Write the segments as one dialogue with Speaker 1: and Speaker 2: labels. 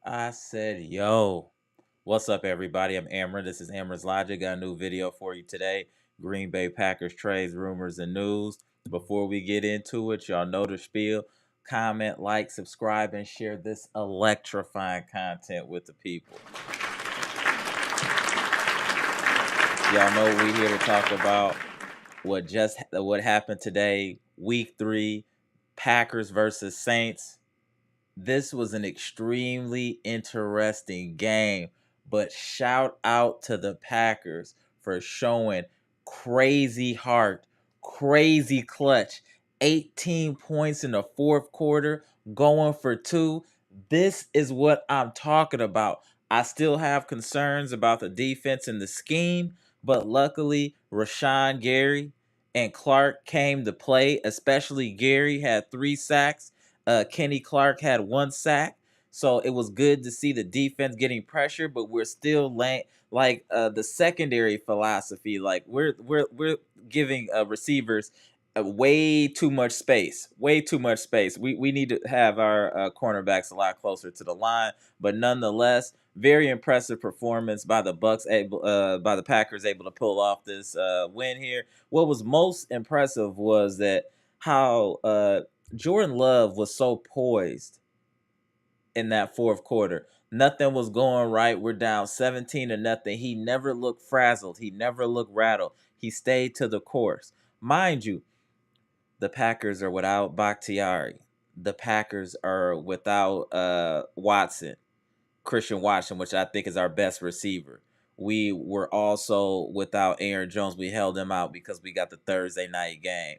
Speaker 1: I said, yo, what's up, everybody? I'm Amara. This is Amara's Logic. Got a new video for you today. Green Bay Packers trades, rumors, and news. Before we get into it, y'all know the spiel. Comment, like, subscribe, and share this electrifying content with the people. Y'all know we here to talk about what happened today, week 3, Packers versus Saints. This was an extremely interesting game, but shout out to the Packers for showing crazy heart, crazy clutch. 18 points in the fourth quarter, going for 2. This is what I'm talking about. I still have concerns about the defense and the scheme, but luckily Rashawn Gary and Clark came to play, especially Gary had 3 sacks. Kenny Clark had 1 sack. So it was good to see the defense getting pressure, but we're still the secondary philosophy. Like we're giving receivers way too much space. Way too much space. We need to have our cornerbacks a lot closer to the line. But nonetheless, very impressive performance by the by the Packers able to pull off this win here. What was most impressive was that how Jordan Love was so poised in that fourth quarter. Nothing was going right. We're down 17-0. He never looked frazzled. He never looked rattled. He stayed to the course. Mind you, the Packers are without Bakhtiari. The Packers are without Christian Watson, which I think is our best receiver. We were also without Aaron Jones. We held him out because we got the Thursday night game.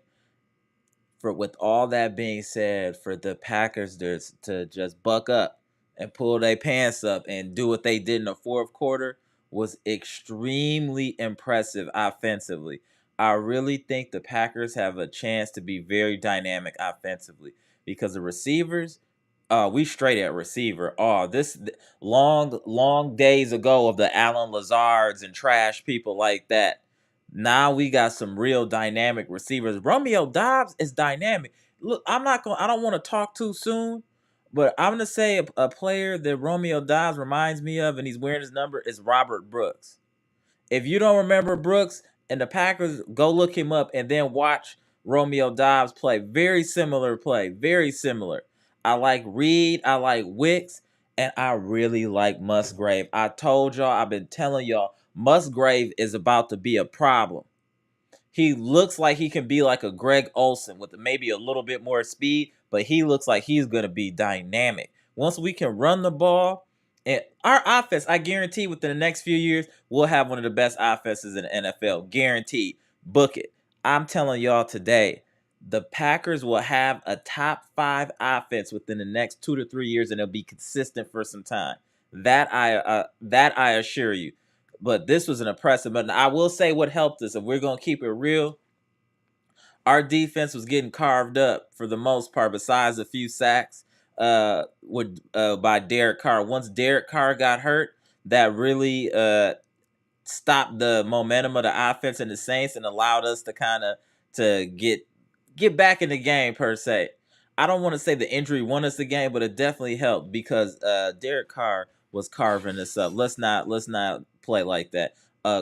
Speaker 1: With all that being said, for the Packers to just buck up and pull their pants up and do what they did in the fourth quarter was extremely impressive offensively. I really think the Packers have a chance to be very dynamic offensively because the receivers, we straight at receiver. This long days ago of the Alan Lazards and trash people like that. Now we got some real dynamic receivers. Romeo Doubs is dynamic. Look, I don't want to talk too soon, but I'm gonna say a player that Romeo Doubs reminds me of, and he's wearing his number, is Robert Brooks. If you don't remember Brooks and the Packers, go look him up and then watch Romeo Doubs play. Very similar play, very similar. I like Reed, I like Wicks, and I really like Musgrave. I told y'all, I've been telling y'all, Musgrave is about to be a problem. He looks like he can be like a Greg Olsen with maybe a little bit more speed, but he looks like he's going to be dynamic. Once we can run the ball, and our offense, I guarantee within the next few years, we'll have one of the best offenses in the NFL. Guaranteed. Book it. I'm telling y'all today, the Packers will have a top 5 offense within the next 2 to 3 years, and it'll be consistent for some time. That I assure you. But this was an impressive. But I will say what helped us, if we're gonna keep it real, our defense was getting carved up for the most part, besides a few sacks by Derek Carr. Once Derek Carr got hurt, that really stopped the momentum of the offense and the Saints and allowed us to kind of to get back in the game per se. I don't want to say the injury won us the game, but it definitely helped because Derek Carr was carving us up. Let's not play like that.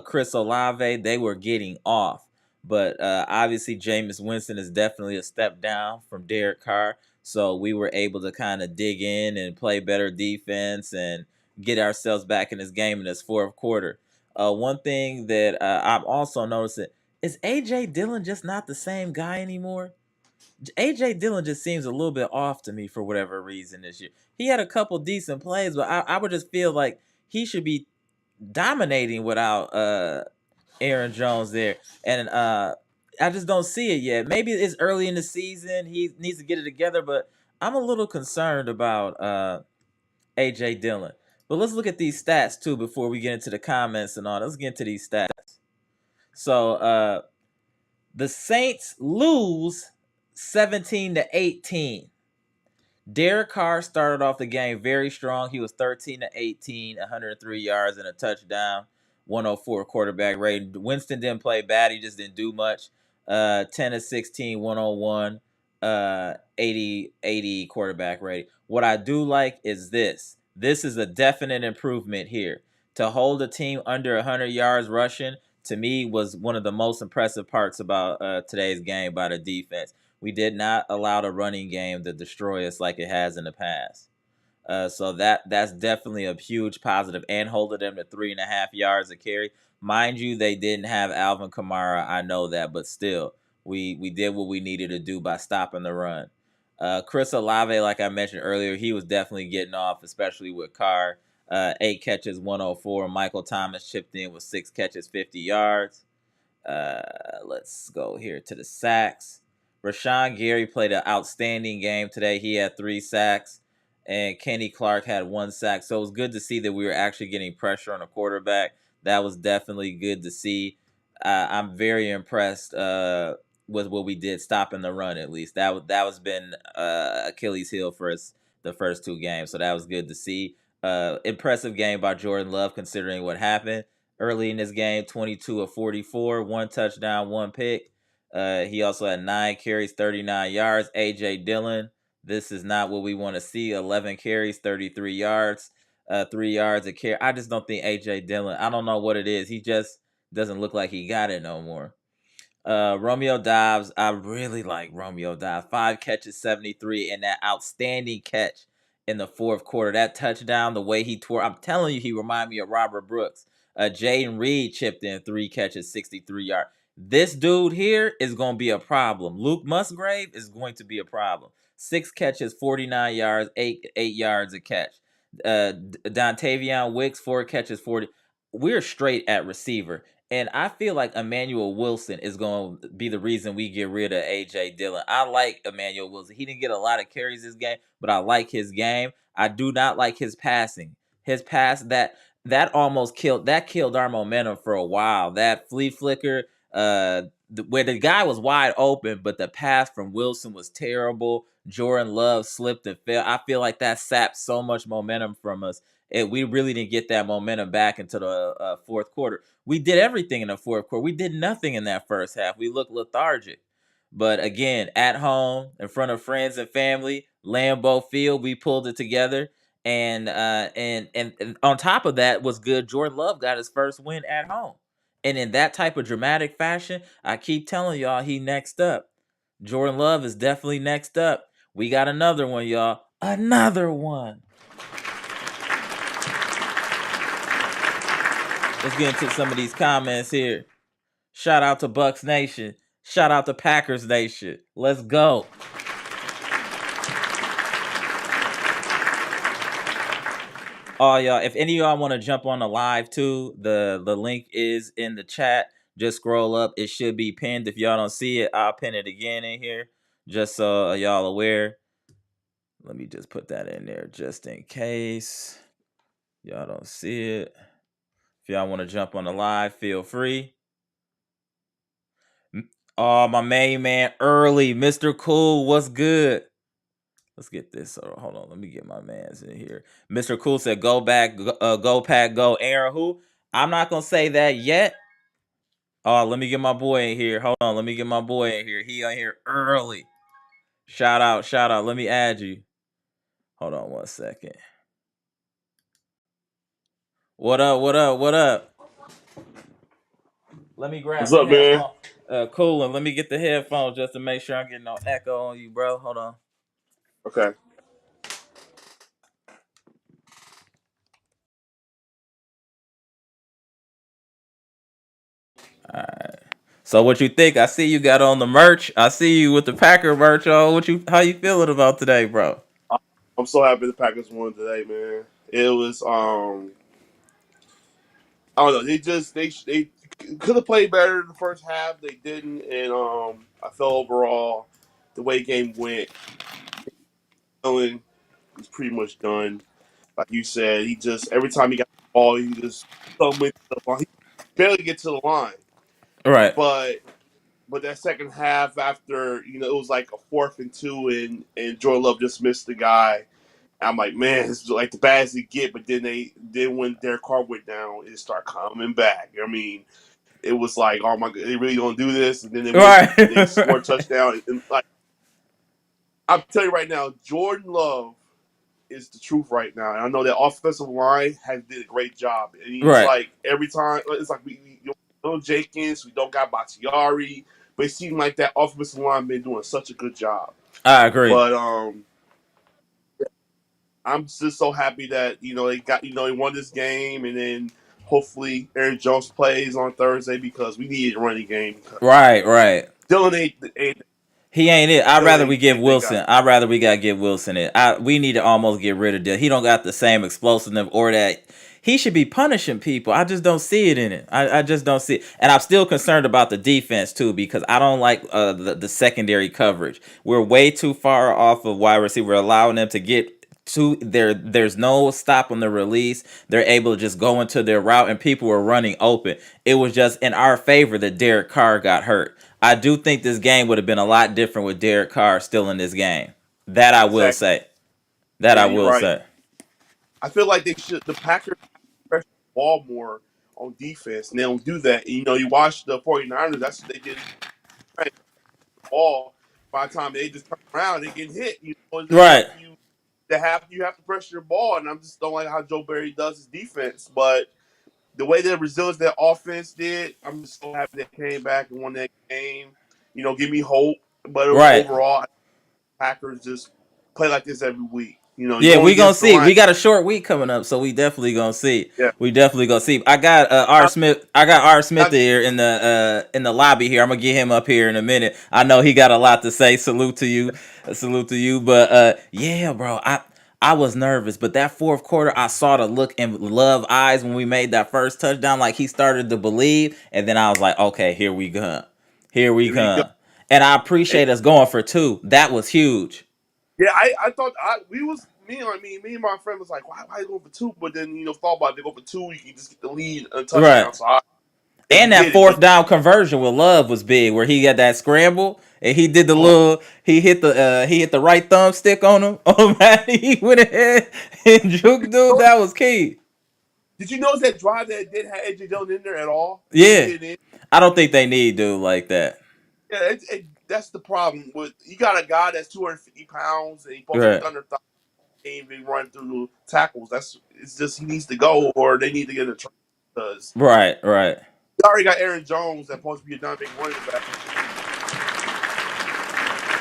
Speaker 1: Chris Olave, they were getting off, but obviously Jameis Winston is definitely a step down from Derek Carr. So we were able to kind of dig in and play better defense and get ourselves back in this game in this fourth quarter. One thing that I'm also noticing is AJ Dillon just not the same guy anymore. AJ Dillon just seems a little bit off to me for whatever reason this year. He had a couple decent plays, but I would just feel like he should be dominating without Aaron Jones there. And I just don't see it yet. Maybe it's early in the season. He needs to get it together, but I'm a little concerned about AJ Dillon. But let's look at these stats too before we get into the comments and all. Let's get into these stats. So the Saints lose 17-18. Derek Carr started off the game very strong. He was 13-18, 103 yards and a touchdown, 104 quarterback rating. Winston didn't play bad. He just didn't do much. 10-16, 101, 80 quarterback rating. What I do like is this. This is a definite improvement here. To hold a team under 100 yards rushing, to me, was one of the most impressive parts about today's game by the defense. We did not allow the running game to destroy us like it has in the past. So that's definitely a huge positive, and holding them to 3.5 yards a carry. Mind you, they didn't have Alvin Kamara. I know that, but still, we did what we needed to do by stopping the run. Chris Olave, like I mentioned earlier, he was definitely getting off, especially with Carr. 8 catches, 104. Michael Thomas chipped in with 6 catches, 50 yards. Let's go here to the sacks. Rashawn Gary played an outstanding game today. He had 3 sacks, and Kenny Clark had 1 sack. So it was good to see that we were actually getting pressure on the quarterback. That was definitely good to see. I'm very impressed with what we did stopping the run. At least that was been Achilles' heel for us the first 2 games. So that was good to see. Impressive game by Jordan Love considering what happened early in this game. 22 of 44, 1 touchdown, 1 pick. He also had 9 carries, 39 yards. A.J. Dillon, this is not what we want to see. 11 carries, 33 yards, 3 yards a carry. I just don't think A.J. Dillon, I don't know what it is. He just doesn't look like he got it no more. Romeo Dobbs, I really like Romeo Dobbs. 5 catches, 73, and that outstanding catch in the fourth quarter. That touchdown, the way he tore, I'm telling you, he reminded me of Robert Brooks. Jaden Reed chipped in 3 catches, 63 yards. This dude here is going to be a problem. Luke Musgrave is going to be a problem. 6 catches, 49 yards, 8 yards a catch. Dontavion Wicks, 4 catches, 40. We're straight at receiver. And I feel like Emmanuel Wilson is going to be the reason we get rid of A.J. Dillon. I like Emmanuel Wilson. He didn't get a lot of carries this game, but I like his game. I do not like his passing. His pass that almost killed our momentum for a while. That flea flicker, where the guy was wide open, but the pass from Wilson was terrible. Jordan Love slipped and fell. I feel like that sapped so much momentum from us. We really didn't get that momentum back into the fourth quarter. We did everything in the fourth quarter. We did nothing in that first half. We looked lethargic. But again, at home, in front of friends and family, Lambeau Field, we pulled it together. And on top of that was good. Jordan Love got his first win at home. And in that type of dramatic fashion, I keep telling y'all he next up. Jordan Love is definitely next up. We got another one, y'all. Another one. Let's get into some of these comments here. Shout out to Bucks Nation. Shout out to Packers Nation. Let's go. Oh, y'all, if any of y'all want to jump on the live too, the link is in the chat. Just scroll up. It should be pinned. If y'all don't see it, I'll pin it again in here. Just so y'all aware. Let me just put that in there just in case y'all don't see it. If y'all want to jump on the live, feel free. Oh, my main man, early. Mr. Cool, what's good? Let's get this. Hold on. Let me get my mans in here. Mr. Cool said, go back, go pack, go. Aaron, who? I'm not going to say that yet. Oh, let me get my boy in here. Hold on. Let me get my boy in here. He on here early. Shout out, shout out. Let me add you. Hold on 1 second. What up, what up, what up? Let me grab
Speaker 2: What's
Speaker 1: some
Speaker 2: up, man?
Speaker 1: headphones. Cool, and let me get the headphones just to make sure I'm getting no echo on you, bro. Hold on.
Speaker 2: Okay.
Speaker 1: All right. So what you think? I see you got on the merch. I see you with the Packer merch on. How you feeling about today, bro?
Speaker 2: I'm so happy the Packers won today, man. It was I don't know, they could have played better in the first half. They didn't, and I felt overall the way the game went, Allen was pretty much done. Like you said, he just every time he got the ball, he just stumbled to the line. He barely get to the line.
Speaker 1: Right.
Speaker 2: But that second half after, it was like a 4th and 2 and Jordan Love just missed the guy. I'm like, man, this is like the bad as they get. But then when Derek Carr went down, it started coming back. I mean, it was like, oh my god, they really gonna do this? And then
Speaker 1: Right.
Speaker 2: they scored a touchdown. And like, I'm telling you right now, Jordan Love is the truth right now. And I know that offensive line has did a great job. And it's
Speaker 1: Right.
Speaker 2: like every time it's like we don't know Jenkins, we don't got Bakhtiari, but it seems like that offensive line been doing such a good job.
Speaker 1: I agree.
Speaker 2: But I'm just so happy that they got they won this game, and then hopefully Aaron Jones plays on Thursday because we need a running game because
Speaker 1: Right, right.
Speaker 2: Dylan ain't
Speaker 1: He ain't it. I'd
Speaker 2: Dylan
Speaker 1: rather we give
Speaker 2: ain't that guy.
Speaker 1: Wilson. I'd rather we gotta give Wilson it. We need to almost get rid of that. He don't got the same explosiveness or that he should be punishing people. I just don't see it in it. I just don't see it. And I'm still concerned about the defense too because I don't like the secondary coverage. We're way too far off of wide receiver. We're allowing them to get to there's no stop on the release. They're able to just go into their route and people were running open. It was just in our favor that Derek Carr got hurt. I do think this game would have been a lot different with Derek Carr still in this game. That I will
Speaker 2: Exactly.
Speaker 1: say. That I
Speaker 2: Yeah, you're
Speaker 1: will
Speaker 2: right.
Speaker 1: say.
Speaker 2: I feel like the Packers pressure the ball more on defense, and they don't do that. And, you watch the 49ers, that's what they did. Right, the ball. By the time they just turn around, they get hit. And it's
Speaker 1: Right.
Speaker 2: like you have to pressure the ball, and I'm just don't like how Joe Barry does his defense. But the way that resilience that offense did, I'm just so happy they came back and won that game. Give me hope. But
Speaker 1: Right.
Speaker 2: overall, Packers just play like this every week. You're
Speaker 1: Yeah,
Speaker 2: going
Speaker 1: we gonna
Speaker 2: against the
Speaker 1: see.
Speaker 2: Lions.
Speaker 1: We got a short week coming up, so we definitely gonna see.
Speaker 2: Yeah.
Speaker 1: We definitely gonna see. I got R. Smith. I got R. Smith
Speaker 2: Not,
Speaker 1: here in the lobby here. I'm gonna get him up here in a minute. I know he got a lot to say. Salute to you. Salute to you. But yeah, bro. I was nervous, but that fourth quarter, I saw the look in Love eyes when we made that first touchdown. Like he started to believe, and then I was like, okay, here we come. Here we
Speaker 2: here we go.
Speaker 1: come. And I
Speaker 2: And,
Speaker 1: appreciate us going for two. That was huge.
Speaker 2: yeah, I thought we was me and my friend was like, why you go for two? But then thought about it, they go for two, you can just get the lead and a
Speaker 1: Right.
Speaker 2: touchdown. So we
Speaker 1: And that
Speaker 2: did it,
Speaker 1: fourth
Speaker 2: but
Speaker 1: down conversion with Love was big, where he got that scramble and he did the
Speaker 2: oh,
Speaker 1: little. He hit the right thumbstick on him. Oh man, he went ahead and juked dude. That was key.
Speaker 2: did you notice that drive that didn't have AJ Dillon in there at all? They didn't
Speaker 1: Yeah,
Speaker 2: get it in.
Speaker 1: I don't think they need dude like that.
Speaker 2: Yeah, that's the problem with you got a guy that's 250 pounds and he's supposed to be
Speaker 1: Right,
Speaker 2: under can't even run through tackles. It's just he needs to go or they need to get a train because
Speaker 1: right, right,
Speaker 2: you already got Aaron Jones that's supposed to be a dynamic running back.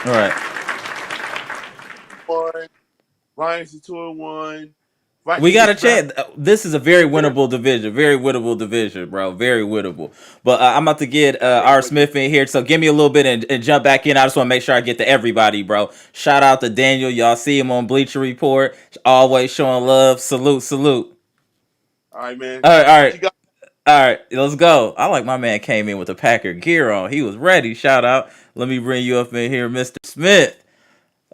Speaker 1: right.
Speaker 2: One Lions is 2-1.
Speaker 1: We
Speaker 2: Vikings
Speaker 1: got a
Speaker 2: is back.
Speaker 1: chance. This is a very winnable division. Very winnable division, bro. Very winnable. But I'm about to get
Speaker 2: Can't
Speaker 1: R.
Speaker 2: wait.
Speaker 1: Smith in here. So give me a little bit and jump back in. I just want to make sure I get to everybody, bro. Shout out to Daniel. Y'all see him on Bleacher Report. Always showing love. Salute, salute.
Speaker 2: All right, man.
Speaker 1: All right, all
Speaker 2: What
Speaker 1: right.
Speaker 2: you got?
Speaker 1: All right, let's go. I like my man came in with the Packer gear on. He was ready. Shout out. Let me bring you up in here, Mr. Smith.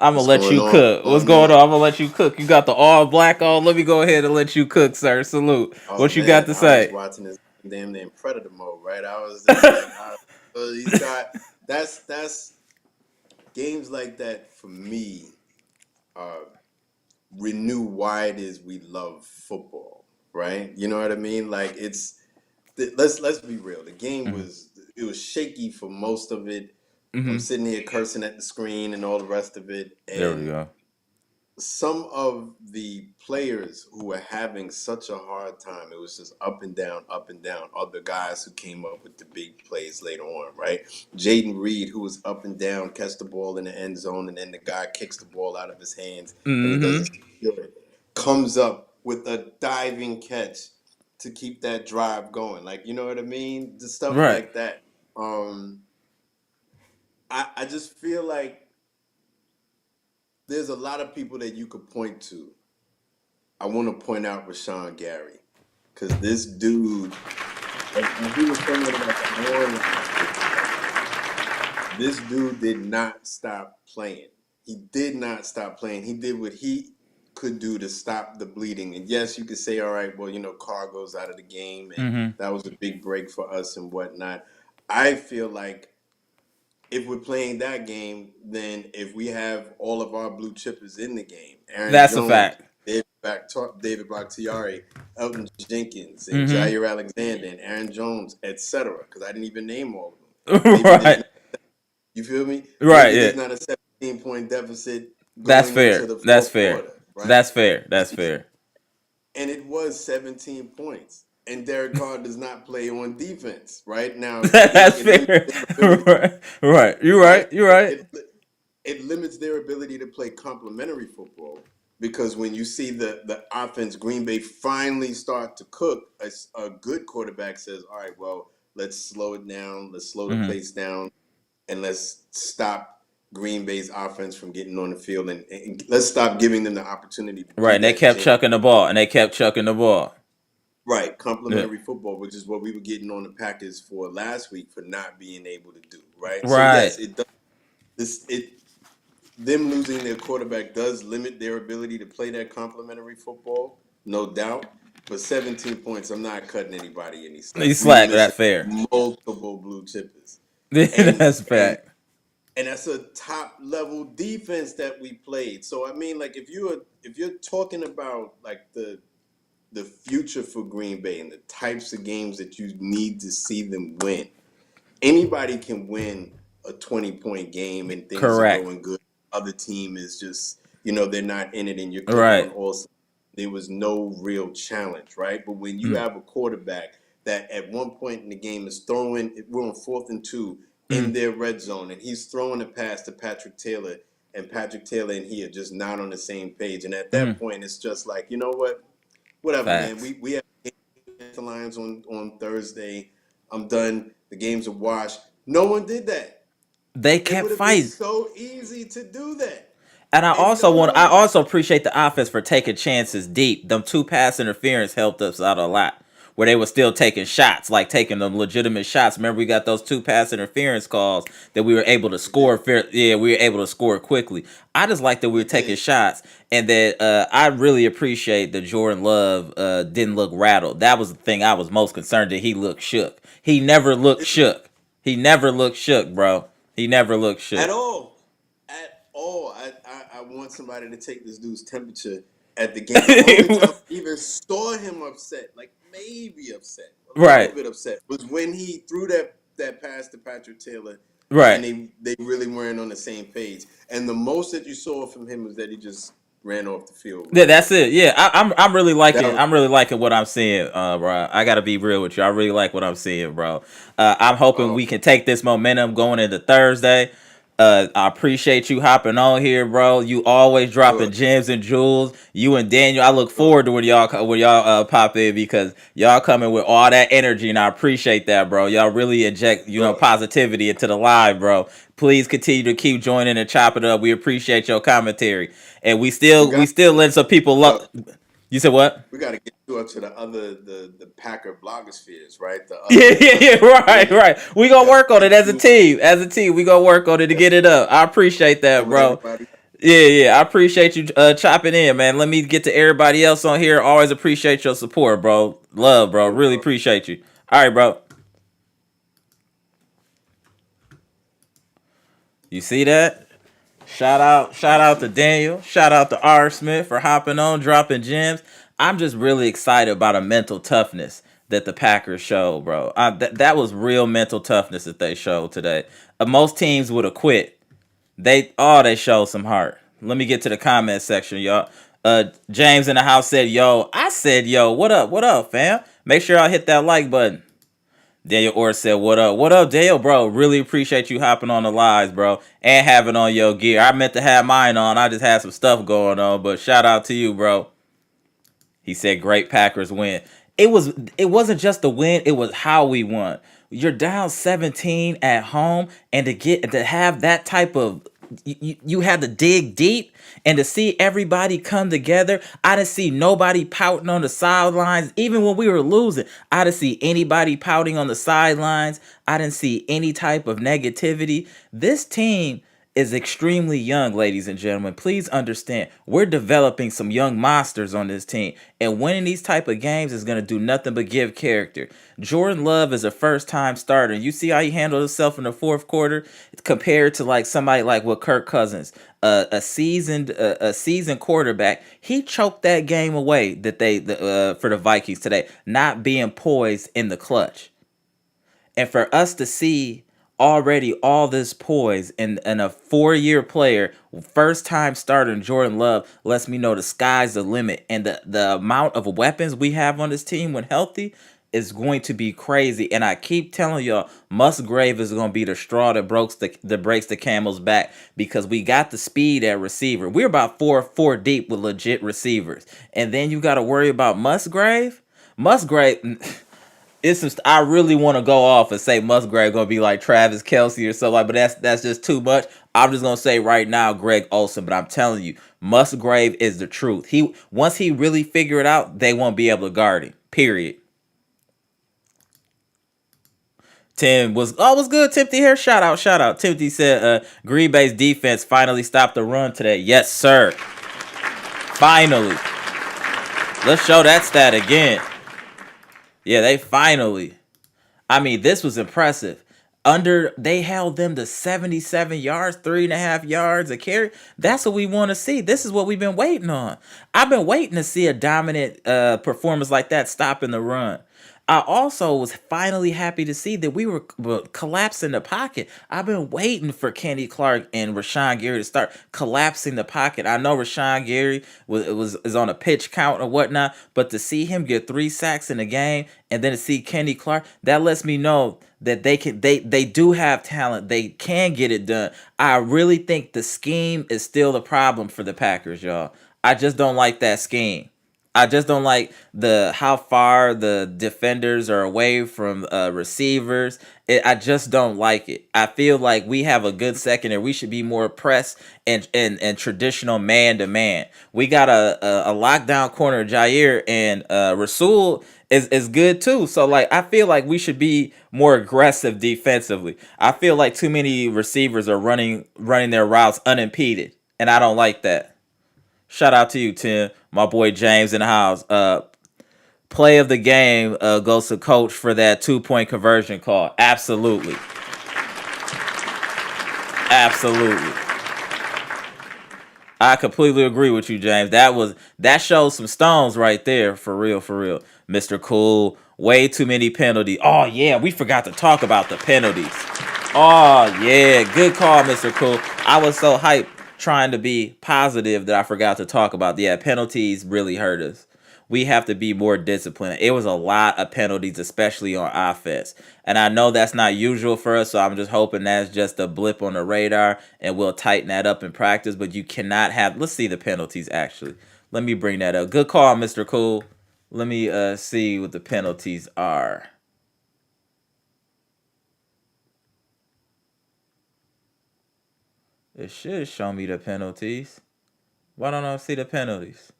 Speaker 1: I'm gonna
Speaker 3: What's
Speaker 1: let
Speaker 3: going
Speaker 1: you cook. What's
Speaker 3: on,
Speaker 1: going
Speaker 3: man?
Speaker 1: on? I'm gonna let you cook. You got the all black on. Let me go ahead and let you cook, sir. Salute.
Speaker 3: Oh
Speaker 1: What you got
Speaker 3: man,
Speaker 1: to
Speaker 3: I was
Speaker 1: say?
Speaker 3: watching this damn name Predator mode, right? I was just like, so he's got that's games like that for me. Uh, renew why it is we love football, right? You know what I mean? Like let's be real. The game
Speaker 1: Mhm.
Speaker 3: was shaky for most of it. I'm
Speaker 1: Mhm.
Speaker 3: sitting here cursing at the screen and all the rest of it,
Speaker 1: There we
Speaker 3: and
Speaker 1: go.
Speaker 3: some of the players who were having such a hard time, it was just up and down, are the guys who came up with the big plays later on, right? Jaden Reed, who was up and down, catch the ball in the end zone, and then the guy kicks the ball out of his hands and he
Speaker 1: Mhm.
Speaker 3: doesn't secure it. Comes up with a diving catch to keep that drive going. Like, you know what I mean? The stuff
Speaker 1: Right.
Speaker 3: like that. Um, I just feel like there's a lot of people that you could point to. I want to point out Rashawn Gary because this dude, and he was saying it about the morning, this dude did not stop playing. He did not stop playing. He did what he could do to stop the bleeding. And yes, you could say, all right, well, Carr goes out of the game, and
Speaker 1: Mhm.
Speaker 3: that was a big break for us and whatnot. I feel like if we're playing that game, then if we have all of our blue chippers in the game, Aaron
Speaker 1: That's a
Speaker 3: Jones,
Speaker 1: fact.
Speaker 3: David Bakhtiari, Elton Jenkins, and
Speaker 1: Mhm.
Speaker 3: Jair Alexander, and Aaron Jones, etc., because I didn't even name all of them. Maybe there's
Speaker 1: Right.
Speaker 3: not, you feel me?
Speaker 1: Right.
Speaker 3: Maybe
Speaker 1: Yeah.
Speaker 3: there's not a 17-point deficit
Speaker 1: That's
Speaker 3: going into
Speaker 1: fair.
Speaker 3: the
Speaker 1: That's
Speaker 3: fourth
Speaker 1: fair.
Speaker 3: quarter. right?
Speaker 1: That's fair. That's fair.
Speaker 3: And it was 17 points. And Derek Carr does not play on defense, right? Now,
Speaker 1: That's
Speaker 3: it limits
Speaker 1: fair.
Speaker 3: their ability,
Speaker 1: Right. Right. You're
Speaker 3: right?
Speaker 1: right. You're right.
Speaker 3: It limits their ability to play complementary football because when you see the offense, Green Bay finally start to cook, a good quarterback says, all right, well, let's slow it down, let's slow the
Speaker 1: Hmm.
Speaker 3: pace down, and let's stop Green Bay's offense from getting on the field, and let's stop giving them the opportunity to
Speaker 1: Right.
Speaker 3: do
Speaker 1: And they
Speaker 3: that.
Speaker 1: kept chucking the ball. And they kept chucking the ball.
Speaker 3: Right,
Speaker 1: Yeah.
Speaker 3: complementary football, which is what we were getting on the Packers for last week for not being able to do. Right, so
Speaker 1: Right.
Speaker 3: yes, it does. It them losing their quarterback does limit their ability to play that complementary football, no doubt. But 17 points, I'm not cutting anybody any slack.
Speaker 1: He's
Speaker 3: We were
Speaker 1: slack.
Speaker 3: missing
Speaker 1: That's fair.
Speaker 3: multiple blue chippers, and
Speaker 1: That's
Speaker 3: and
Speaker 1: fact.
Speaker 3: and that's a top level defense that we played. So I mean, like if you're talking about like the future for Green Bay and the types of games that you need to see them win, anybody can win a 20-point game and things are
Speaker 1: Correct.
Speaker 3: going good. Other team is just, they're not in it and you're clicking on
Speaker 1: Right.
Speaker 3: all. There was no real challenge, right? But when you
Speaker 1: Mm,
Speaker 3: have a quarterback that at one point in the game is throwing, we're on 4th and 2 in
Speaker 1: mm.
Speaker 3: their red zone, and he's throwing a pass to Patrick Taylor, and Patrick Taylor and he are just not on the same page. And at that
Speaker 1: Mm.
Speaker 3: point, it's just like, you know what? Whatever, man.
Speaker 1: Facts.
Speaker 3: We have the Lions on Thursday. I'm done. The game's a wash. No one did that.
Speaker 1: They
Speaker 3: It
Speaker 1: kept
Speaker 3: would have been
Speaker 1: fighting.
Speaker 3: so easy to do that,
Speaker 1: And
Speaker 3: and no
Speaker 1: I
Speaker 3: one did.
Speaker 1: also appreciate the offense for taking chances deep. Them two pass interference helped us out a lot. Where they were still taking shots, like taking them legitimate shots. Remember, we got those two pass interference calls that we were able to
Speaker 3: We did.
Speaker 1: score. Yeah, we were able to score quickly. I just like that we
Speaker 3: We
Speaker 1: were taking
Speaker 3: did.
Speaker 1: shots, and that I really appreciate that Jordan Love didn't look rattled. That was the thing I was most concerned that he looked shook. He never looked
Speaker 3: Listen,
Speaker 1: shook. He never looked shook, bro. He never looked
Speaker 3: at
Speaker 1: shook.
Speaker 3: all, at all. I want somebody to take this dude's temperature at the game. The only time I even saw him upset, like maybe upset, a little
Speaker 1: Right,
Speaker 3: bit upset, was when he threw that pass to Patrick Taylor, and
Speaker 1: right.
Speaker 3: they really weren't on the same page. And the most that you saw from him was that he just ran off the field
Speaker 1: Yeah,
Speaker 3: real
Speaker 1: that's
Speaker 3: quick.
Speaker 1: it. Yeah, I'm really
Speaker 3: That
Speaker 1: liking
Speaker 3: was
Speaker 1: what I'm seeing, bro. I gotta be real with you. I really like what I'm seeing, bro. I'm hoping
Speaker 3: oh
Speaker 1: we can take this momentum going into Thursday. I appreciate you hopping on here, bro. You always dropping
Speaker 3: sure,
Speaker 1: gems and jewels. You and Daniel, I look
Speaker 3: sure.
Speaker 1: forward to when y'all pop in because y'all coming with all that energy, and I appreciate that, bro. Y'all really inject
Speaker 3: Sure.
Speaker 1: positivity into the live, bro. Please continue to keep joining and chop it up. We appreciate your commentary, and
Speaker 3: We
Speaker 1: we
Speaker 3: got
Speaker 1: still letting some people
Speaker 3: uh,
Speaker 1: You said what?
Speaker 3: we got to get you up to the Packer blogospheres, right?
Speaker 1: Yeah, yeah, yeah. Right,
Speaker 3: Really
Speaker 1: right. We gonna
Speaker 3: got to
Speaker 1: work on
Speaker 3: get
Speaker 1: it as a
Speaker 3: you
Speaker 1: team. As a team, we gonna work on it to
Speaker 3: yeah,
Speaker 1: get it up. I appreciate that,
Speaker 3: don't let
Speaker 1: bro.
Speaker 3: anybody.
Speaker 1: Yeah, yeah. I appreciate you chopping in, man. Let me get to everybody else on here. Always appreciate your support, bro. Love, bro.
Speaker 3: No
Speaker 1: Really
Speaker 3: problem.
Speaker 1: appreciate you. All right, bro. You see that? Shout out to Daniel. Shout out to R. Smith for hopping on, dropping gems. I'm just really excited about a mental toughness that the Packers showed, bro. That was real mental toughness that they showed today. Most teams would have quit. They showed some heart. Let me get to the comment section, y'all. James in the house said, "Yo," I said, "Yo, what up, fam? Make sure y'all hit that like button." Daniel Orr said, what up, Dale, bro? Really appreciate you hopping on the lives, bro, and having on your gear. I meant to have mine on. I just had some stuff going on, but shout out to you, bro. He said, "Great Packers win." It wasn't just the win; it was how we won. You're down 17 at home, and to have that type of you had to dig deep and to see everybody come together. I didn't see nobody pouting on the sidelines, even when we were losing. I didn't see anybody pouting on the sidelines. I didn't see any type of negativity. This team is extremely young, ladies and gentlemen. Please understand, we're developing some young monsters on this team, and winning these type of games is going to do nothing but give character. Jordan Love is a first-time starter. You see how he handled himself in the fourth quarter compared to like somebody like with Kirk Cousins, a seasoned quarterback. He choked that game away for the Vikings today, not being poised in the clutch. And for us to see already all this poise, and a 4-year player, first time starter in Jordan Love lets me know the sky's the limit, and the amount of weapons we have on this team when healthy is going to be crazy. And I keep telling y'all, Musgrave is going to be the straw that breaks the camel's back, because we got the speed at receiver. We're about four deep with legit receivers, and then you got to worry about Musgrave. Musgrave. I really want to go off and say Musgrave gonna be like Travis Kelce or something like, but that's just too much. I'm just gonna say right now Greg Olsen, but I'm telling you, Musgrave is the truth. He Once he really figure it out, they won't be able to guard him. Period. Tim was good. Timothy here. Shout out. Timothy said Green Bay's defense finally stopped the run today. Yes, sir. Finally. Let's show that stat again. Yeah, they finally. I mean, this was impressive. They held them to 77 yards, 3.5 yards a carry. That's what we want to see. This is what we've been waiting on. I've been waiting to see a dominant performance like that stopping the run. I also was finally happy to see that were collapsing the pocket. I've been waiting for Kenny Clark and Rashawn Gary to start collapsing the pocket. I know Rashawn Gary is on a pitch count or whatnot, but to see him get 3 sacks in a game, and then to see Kenny Clark, that lets me know that they do have talent. They can get it done. I really think the scheme is still the problem for the Packers, y'all. I just don't like that scheme. I just don't like the how far the defenders are away from receivers. I just don't like it. I feel like we have a good secondary. We should be more press and traditional man to man. We got a lockdown corner, Jair, and Rasul is good too. So like I feel like we should be more aggressive defensively. I feel like too many receivers are running their routes unimpeded, and I don't like that. Shout out to you, Tim. My boy James in the house. Play of the game goes to coach for that 2-point conversion call. Absolutely. Absolutely. I completely agree with you, James. That shows some stones right there, for real, for real. Mr. Cool, way too many penalties. Oh yeah, we forgot to talk about the penalties. Oh yeah, good call, Mr. Cool. I was so hyped trying to be positive that I forgot to talk about. Yeah, penalties really hurt us. We have to be more disciplined. It was a lot of penalties, especially on offense. And I know that's not usual for us, so I'm just hoping that's just a blip on the radar and we'll tighten that up in practice. But you cannot have, let's see the penalties actually. Let me bring that up. Good call, Mr. Cool. Let me see what the penalties are. It should show me the penalties. Why don't I see the penalties?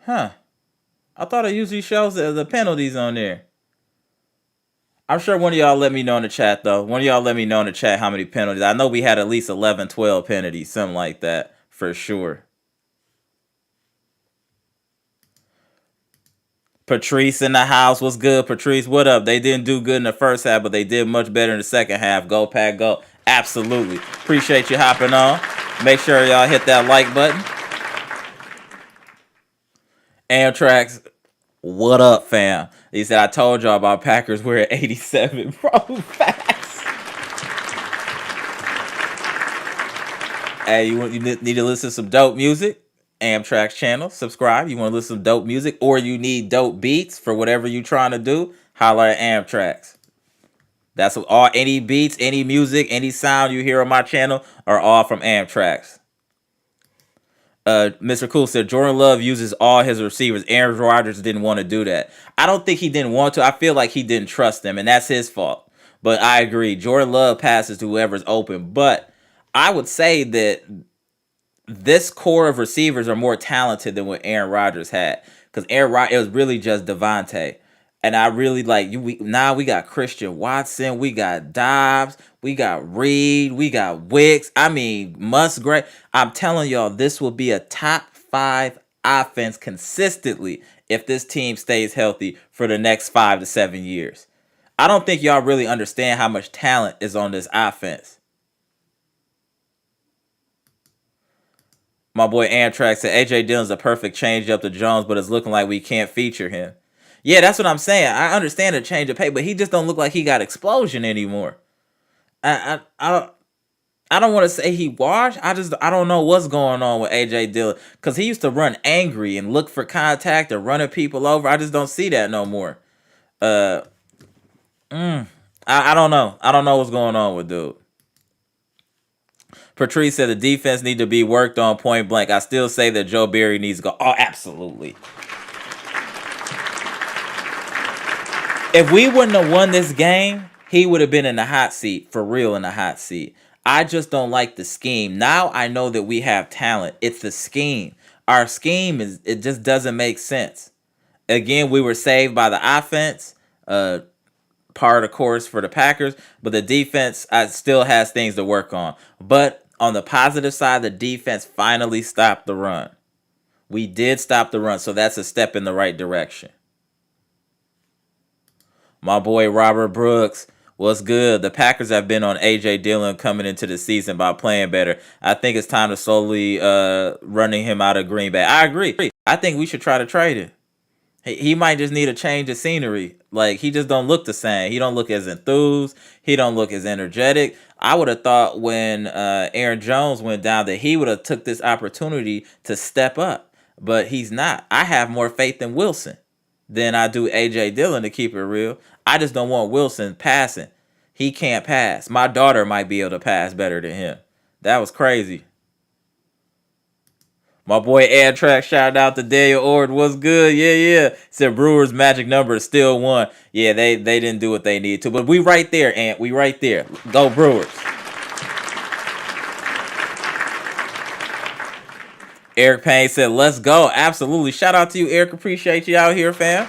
Speaker 1: Huh. I thought it usually shows the penalties on there. I'm sure one of y'all let me know in the chat, though. One of y'all let me know in the chat how many penalties. I know we had at least 11, 12 penalties, something like that, for sure. Patrice in the house. What's good, Patrice? What up? They didn't do good in the first half, but they did much better in the second half. Go, Pack, go. Absolutely. Appreciate you hopping on. Make sure y'all hit that like button. Amtrax, what up, fam? He said, I told y'all about Packers. We're at 87. Bro, facts. Hey, you need to listen to some dope music? Amtrax channel, subscribe. You want to listen to dope music, or you need dope beats for whatever you trying to do, holler at Amtrax. That's all. Any beats, any music, any sound you hear on my channel are all from Amtrax. Mr. Cool said Jordan Love uses all his receivers. Aaron Rodgers didn't want to do that. I don't think he didn't want to. I feel like he didn't trust them, and that's his fault. But I agree. Jordan Love passes to whoever's open. But I would say that this core of receivers are more talented than what Aaron Rodgers had. Because it was really just Devontae. And I really like now we got Christian Watson, we got Dobbs, we got Reed, we got Wicks. I mean, Musgrave. I'm telling y'all, this will be a top 5 offense consistently if this team stays healthy for the next 5 to 7 years. I don't think y'all really understand how much talent is on this offense. My boy Amtrak said AJ Dillon's a perfect change up to Jones, but it's looking like we can't feature him. Yeah, that's what I'm saying. I understand the change of pay, but he just don't look like he got explosion anymore. I don't want to say he washed. I don't know what's going on with AJ Dillon because he used to run angry and look for contact or running people over. I just don't see that no more. Uh, I don't know. I don't know what's going on with dude. Patrice said the defense need to be worked on point blank. I still say that Joe Barry needs to go. Oh, absolutely. If we wouldn't have won this game, he would have been in the hot seat, for real in the hot seat. I just don't like the scheme. Now I know that we have talent. It's the scheme. Our scheme it just doesn't make sense. Again, we were saved by the offense, part of course for the Packers, but the defense still has things to work on. But on the positive side, the defense finally stopped the run. We did stop the run, so that's a step in the right direction. My boy Robert Brooks, what's good? The Packers have been on A.J. Dillon coming into the season by playing better. I think it's time to slowly running him out of Green Bay. I agree. I think we should try to trade him. He might just need a change of scenery. Like, he just don't look the same. He don't look as enthused. He don't look as energetic. I would have thought when Aaron Jones went down that he would have took this opportunity to step up. But he's not. I have more faith in Wilson than I do A.J. Dillon, to keep it real. I just don't want Wilson passing. He can't pass. My daughter might be able to pass better than him. That was crazy. My boy Adtrack, shout out to Daniel Ord. What's good? Yeah. Said Brewers magic number is still one. Yeah, they didn't do what they needed to. But we right there, Ant. We right there. Go Brewers. Eric Payne said, let's go. Absolutely. Shout out to you, Eric. Appreciate you out here, fam.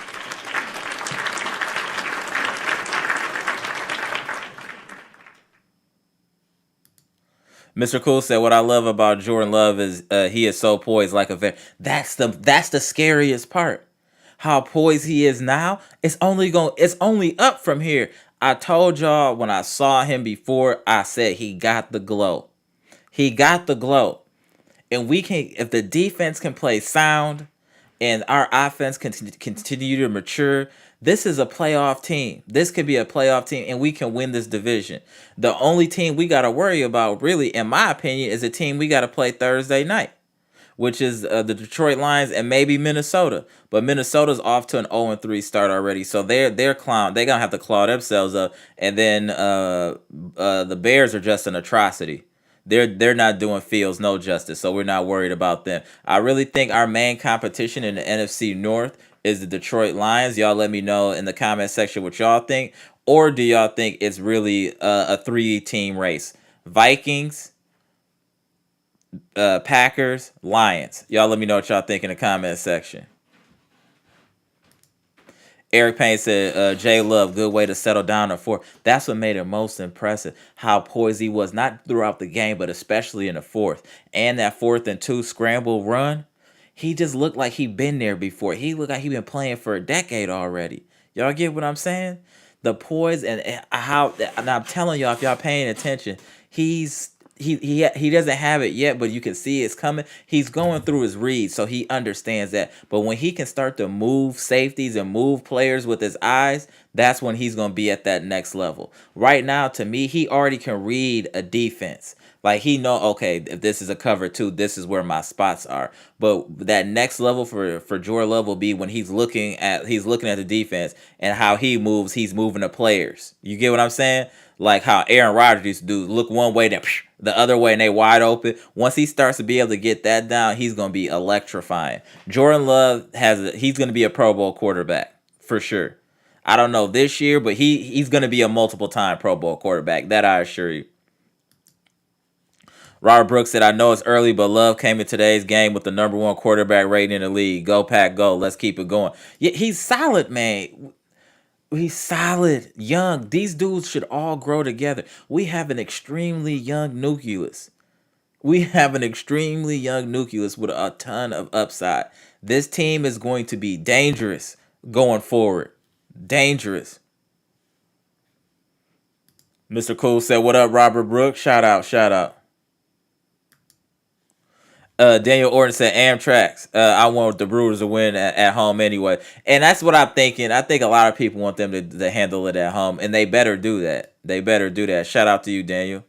Speaker 1: Mr. Cool said, "What I love about Jordan Love is he is so poised like a vet. That's the scariest part. How poised he is now. It's only up from here. I told y'all when I saw him before, I said he got the glow. He got the glow. And we can, if the defense can play sound and our offense can continue to mature, this is a playoff team. This could be a playoff team, and we can win this division. The only team we got to worry about, really, in my opinion, is a team we got to play Thursday night, which is the Detroit Lions and maybe Minnesota. But Minnesota's off to an 0-3 start already, so they're gonna have to claw themselves up. And then the Bears are just an atrocity. They're not doing Fields no justice, so we're not worried about them. I really think our main competition in the NFC North is the Detroit Lions. Y'all let me know in the comment section what y'all think, or do y'all think it's really a 3-team race? Vikings, Packers, Lions. Y'all let me know what y'all think in the comment section. Eric Payne said, Jay Love, good way to settle down at 4. That's what made it most impressive. How poised he was, not throughout the game, but especially in the 4th. And that 4th and 2 scramble run, he just looked like he'd been there before. He looked like he'd been playing for a decade already. Y'all get what I'm saying? The poise and how, and I'm telling y'all, if y'all paying attention, he doesn't have it yet, but you can see it's coming. He's going through his reads, so he understands that. But when he can start to move safeties and move players with his eyes, that's when he's going to be at that next level. Right now, to me, he already can read a defense. Like, he know, okay, if this is a cover 2, this is where my spots are. But that next level for Jordan Love will be when he's looking at the defense and how he moves. He's moving the players. You get what I'm saying? Like how Aaron Rodgers used to do, look one way, then the other way, and they wide open. Once he starts to be able to get that down, he's going to be electrifying. Jordan Love he's going to be a Pro Bowl quarterback for sure. I don't know this year, but he's going to be a multiple-time Pro Bowl quarterback. That I assure you. Robert Brooks said, I know it's early, but Love came in today's game with the #1 quarterback rating in the league. Go Pack, go. Let's keep it going. Yeah, he's solid, man. He's solid, young. These dudes should all grow together. We have an extremely young nucleus. With a ton of upside. This team is going to be dangerous going forward. Dangerous. Mr. Cool said, what up, Robert Brooks? Shout out. Daniel Orton said Amtrak's. I want the Brewers to win at home anyway, and that's what I'm thinking. I think a lot of people want them to handle it at home, and they better do that. They better do that. Shout out to you, Daniel.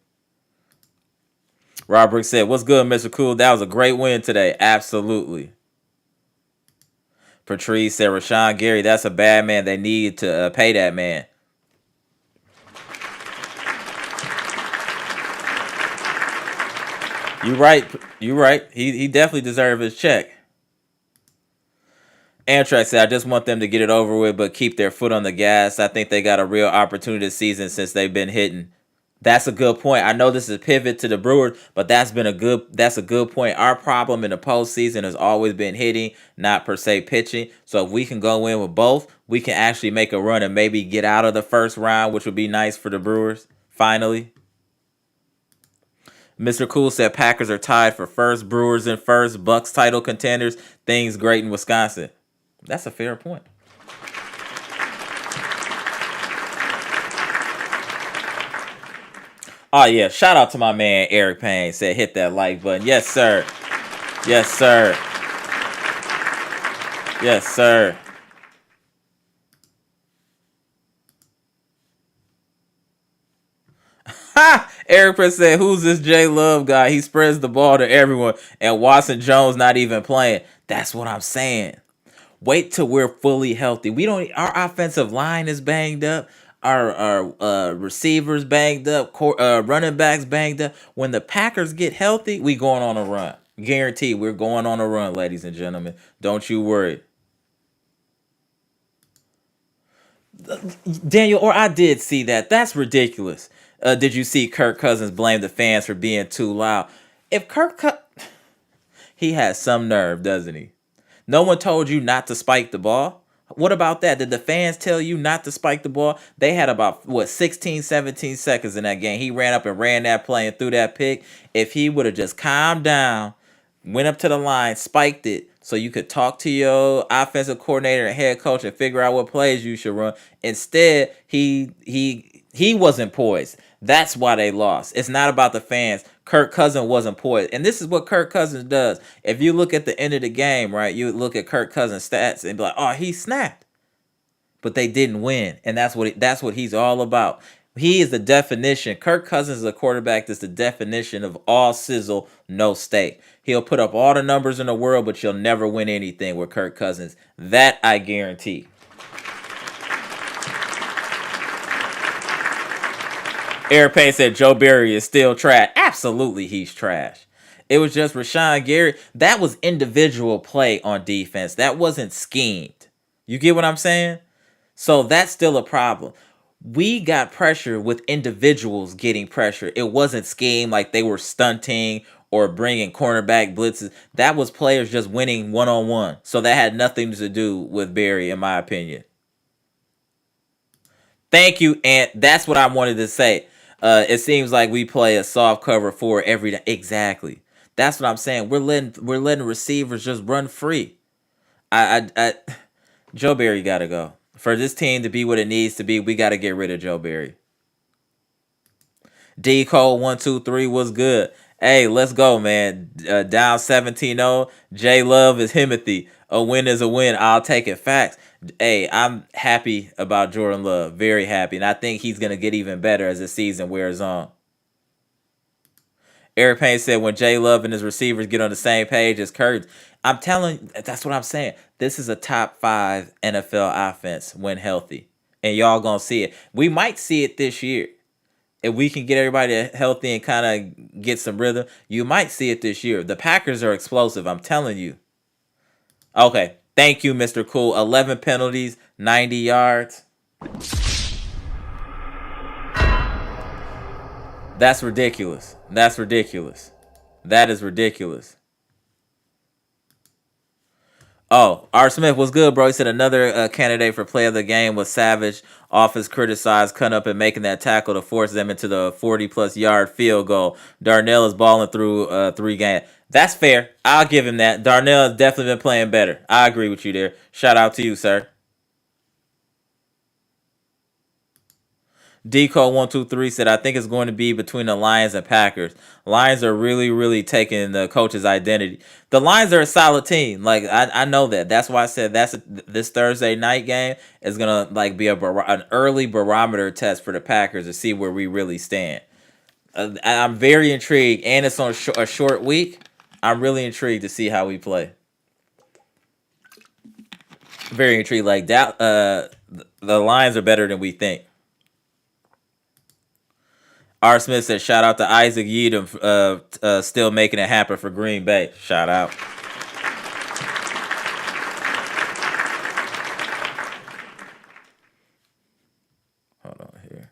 Speaker 1: Robert said, "What's good, Mr. Cool? That was a great win today. Absolutely." Patrice said, "Rashawn Gary, that's a bad man. They need to pay that man." You right. You right. He definitely deserves his check. Amtrak said, I just want them to get it over with, but keep their foot on the gas. I think they got a real opportunity this season since they've been hitting. That's a good point. I know this is a pivot to the Brewers, but that's a good point. Our problem in the postseason has always been hitting, not per se pitching. So if we can go in with both, we can actually make a run and maybe get out of the first round, which would be nice for the Brewers. Finally. Mr. Cool said Packers are tied for first, Brewers in first, Bucks title contenders. Things great in Wisconsin. That's a fair point. Oh yeah, shout out to my man Eric Payne. Said hit that like button. Yes, sir. Yes, sir. Yes, sir. Ha! Eric Payne said, "Who's this J Love guy? He spreads the ball to everyone, and Watson Jones not even playing." That's what I'm saying. Wait till we're fully healthy. We don't. Our offensive line is banged up. Our receivers banged up. Running backs banged up. When the Packers get healthy, we going on a run. Guaranteed, we're going on a run, ladies and gentlemen. Don't you worry, Daniel. Or I did see that. That's ridiculous. Did you see Kirk Cousins blame the fans for being too loud? If he has some nerve, doesn't he? No one told you not to spike the ball. What about that? Did the fans tell you not to spike the ball? They had about, 16, 17 seconds in that game. He ran up and ran that play and threw that pick. If he would have just calmed down, went up to the line, spiked it, so you could talk to your offensive coordinator and head coach and figure out what plays you should run. Instead, he wasn't poised. That's why they lost. It's not about the fans. Kirk Cousins wasn't poised. And this is what Kirk Cousins does. If you look at the end of the game, right, you look at Kirk Cousins' stats and be like, oh, he snapped. But they didn't win. And that's what he's all about. He is the definition. Kirk Cousins is a quarterback that's the definition of all sizzle, no steak. He'll put up all the numbers in the world, but you'll never win anything with Kirk Cousins. That I guarantee. Eric Payne said Joe Barry is still trash. Absolutely, he's trash. It was just Rashawn Gary. That was individual play on defense. That wasn't schemed. You get what I'm saying? So that's still a problem. We got pressure with individuals getting pressure. It wasn't scheme like they were stunting or bringing cornerback blitzes. That was players just winning one-on-one. So that had nothing to do with Barry, in my opinion. Thank you, and that's what I wanted to say. It seems like we play a soft cover four every day. Exactly. That's what I'm saying. We're letting receivers just run free. I Joe Barry got to go. For this team to be what it needs to be, we got to get rid of Joe Barry. D Cole 123 was good. Hey, let's go, man. Down 17-0. J Love is Himothy. A win is a win. I'll take it. Facts. Hey, I'm happy about Jordan Love. Very happy. And I think he's going to get even better as the season wears on. Eric Payne said when J Love and his receivers get on the same page as Kurtz. I'm telling that's what I'm saying. This is a top 5 NFL offense when healthy. And y'all going to see it. We might see it this year. If we can get everybody healthy and kind of get some rhythm, you might see it this year. The Packers are explosive, I'm telling you. Okay, thank you, Mr. Cool. 11 penalties, 90 yards. That's ridiculous. That's ridiculous. That is ridiculous. Oh, R. Smith was good, bro. He said another candidate for play of the game was Savage. Office criticized, cut up and making that tackle to force them into the 40-plus yard field goal. Darnell is balling through 3 games. That's fair. I'll give him that. Darnell has definitely been playing better. I agree with you there. Shout out to you, sir. Deco123 said, I think it's going to be between the Lions and Packers. Lions are really, really taking the coach's identity. The Lions are a solid team. Like I know that. That's why I said this Thursday night game is gonna like be an early barometer test for the Packers to see where we really stand. I'm very intrigued, and it's on a short week. I'm really intrigued to see how we play. Very intrigued. Like that, the Lions are better than we think. R. Smith said, "Shout out to Isaac Yeadham, still making it happen for Green Bay. Shout out." Hold on here.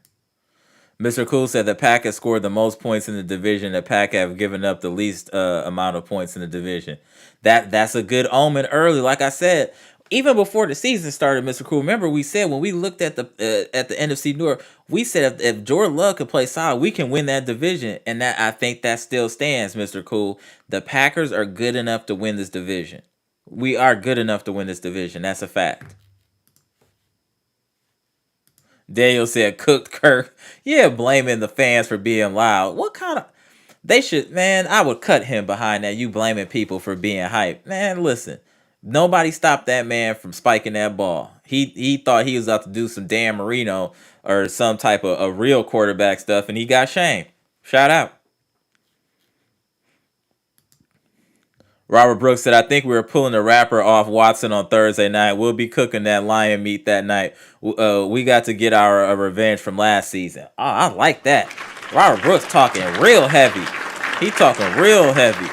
Speaker 1: Mr. Cool said the Pack has scored the most points in the division. The Pack have given up the least amount of points in the division. That's a good omen early. Like I said, even before the season started, Mr. Cool. Remember we said when we looked at the NFC North, we said if Jordan Love could play solid, we can win that division, and that I think that still stands, Mr. Cool. The Packers are good enough to win this division. We are good enough to win this division. That's a fact. Daniel said cooked Kirk. Yeah, blaming the fans for being loud. What kind of they should man, I would cut him behind that. You blaming people for being hype. Man, listen. Nobody stopped that man from spiking that ball. He thought he was about to do some Dan Marino or some type of a real quarterback stuff, and he got shamed. Shout out. Robert Brooks said, I think we were pulling the rapper off Watson on Thursday night. We'll be cooking that lion meat that night. We got to get our revenge from last season. Oh, I like that. Robert Brooks talking real heavy. He talking real heavy.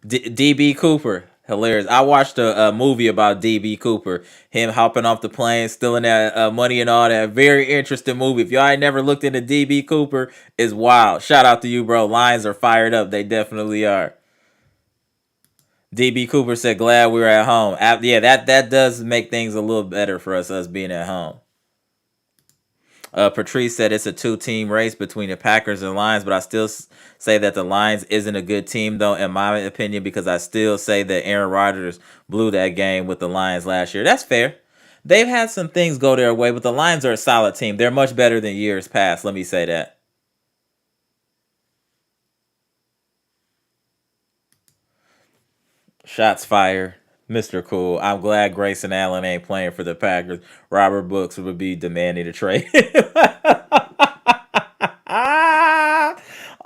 Speaker 1: DB Cooper. Hilarious. I watched a movie about DB Cooper. Him hopping off the plane, stealing that money and all that. Very interesting movie. If y'all ain't never looked into DB Cooper, it's wild. Shout out to you, bro. Lions are fired up. They definitely are. DB Cooper said, glad we were at home. Yeah, that does make things a little better for us being at home. Patrice said it's a two-team race between the Packers and Lions, but I still say that the Lions isn't a good team, though, in my opinion, because I still say that Aaron Rodgers blew that game with the Lions last year. That's fair. They've had some things go their way, but the Lions are a solid team. They're much better than years past, let me say that. Shots fired. Mr. Cool. I'm glad Grayson Allen ain't playing for the Packers. Robert Brooks would be demanding a trade.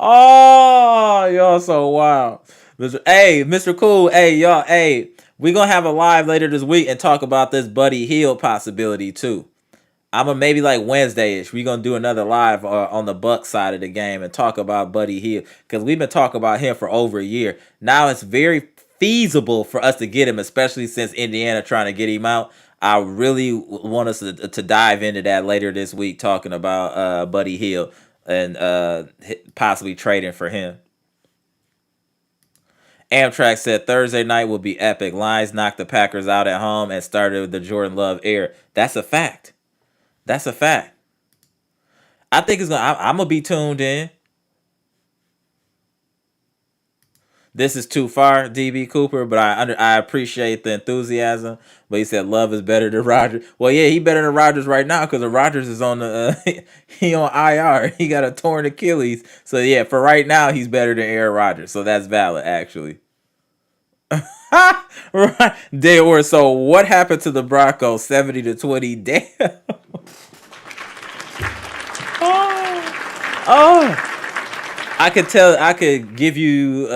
Speaker 1: Oh, y'all so wild. Mr. Cool. Hey, y'all. Hey, we gonna have a live later this week and talk about this Buddy Hield possibility too. I'm gonna maybe like Wednesday-ish. We gonna do another live on the Buck side of the game and talk about Buddy Hield because we've been talking about him for over a year. Now it's very feasible for us to get him, especially since Indiana trying to get him out. I really want us to dive into that later this week, talking about Buddy Hield and possibly trading for him. Amtrak said Thursday night will be epic. Lions knocked the Packers out at home and started the Jordan Love era. That's a fact. That's a fact. I think it's gonna. I'm gonna be tuned in. This is too far, DB Cooper, but I appreciate the enthusiasm. But he said Love is better than Rodgers. Well, yeah, he better than Rodgers right now because Rodgers is on the he on IR. He got a torn Achilles. So yeah, for right now, he's better than Aaron Rodgers. So that's valid, actually. Right. They were so. What happened to the Broncos? 70-20. Damn. Oh. I could give you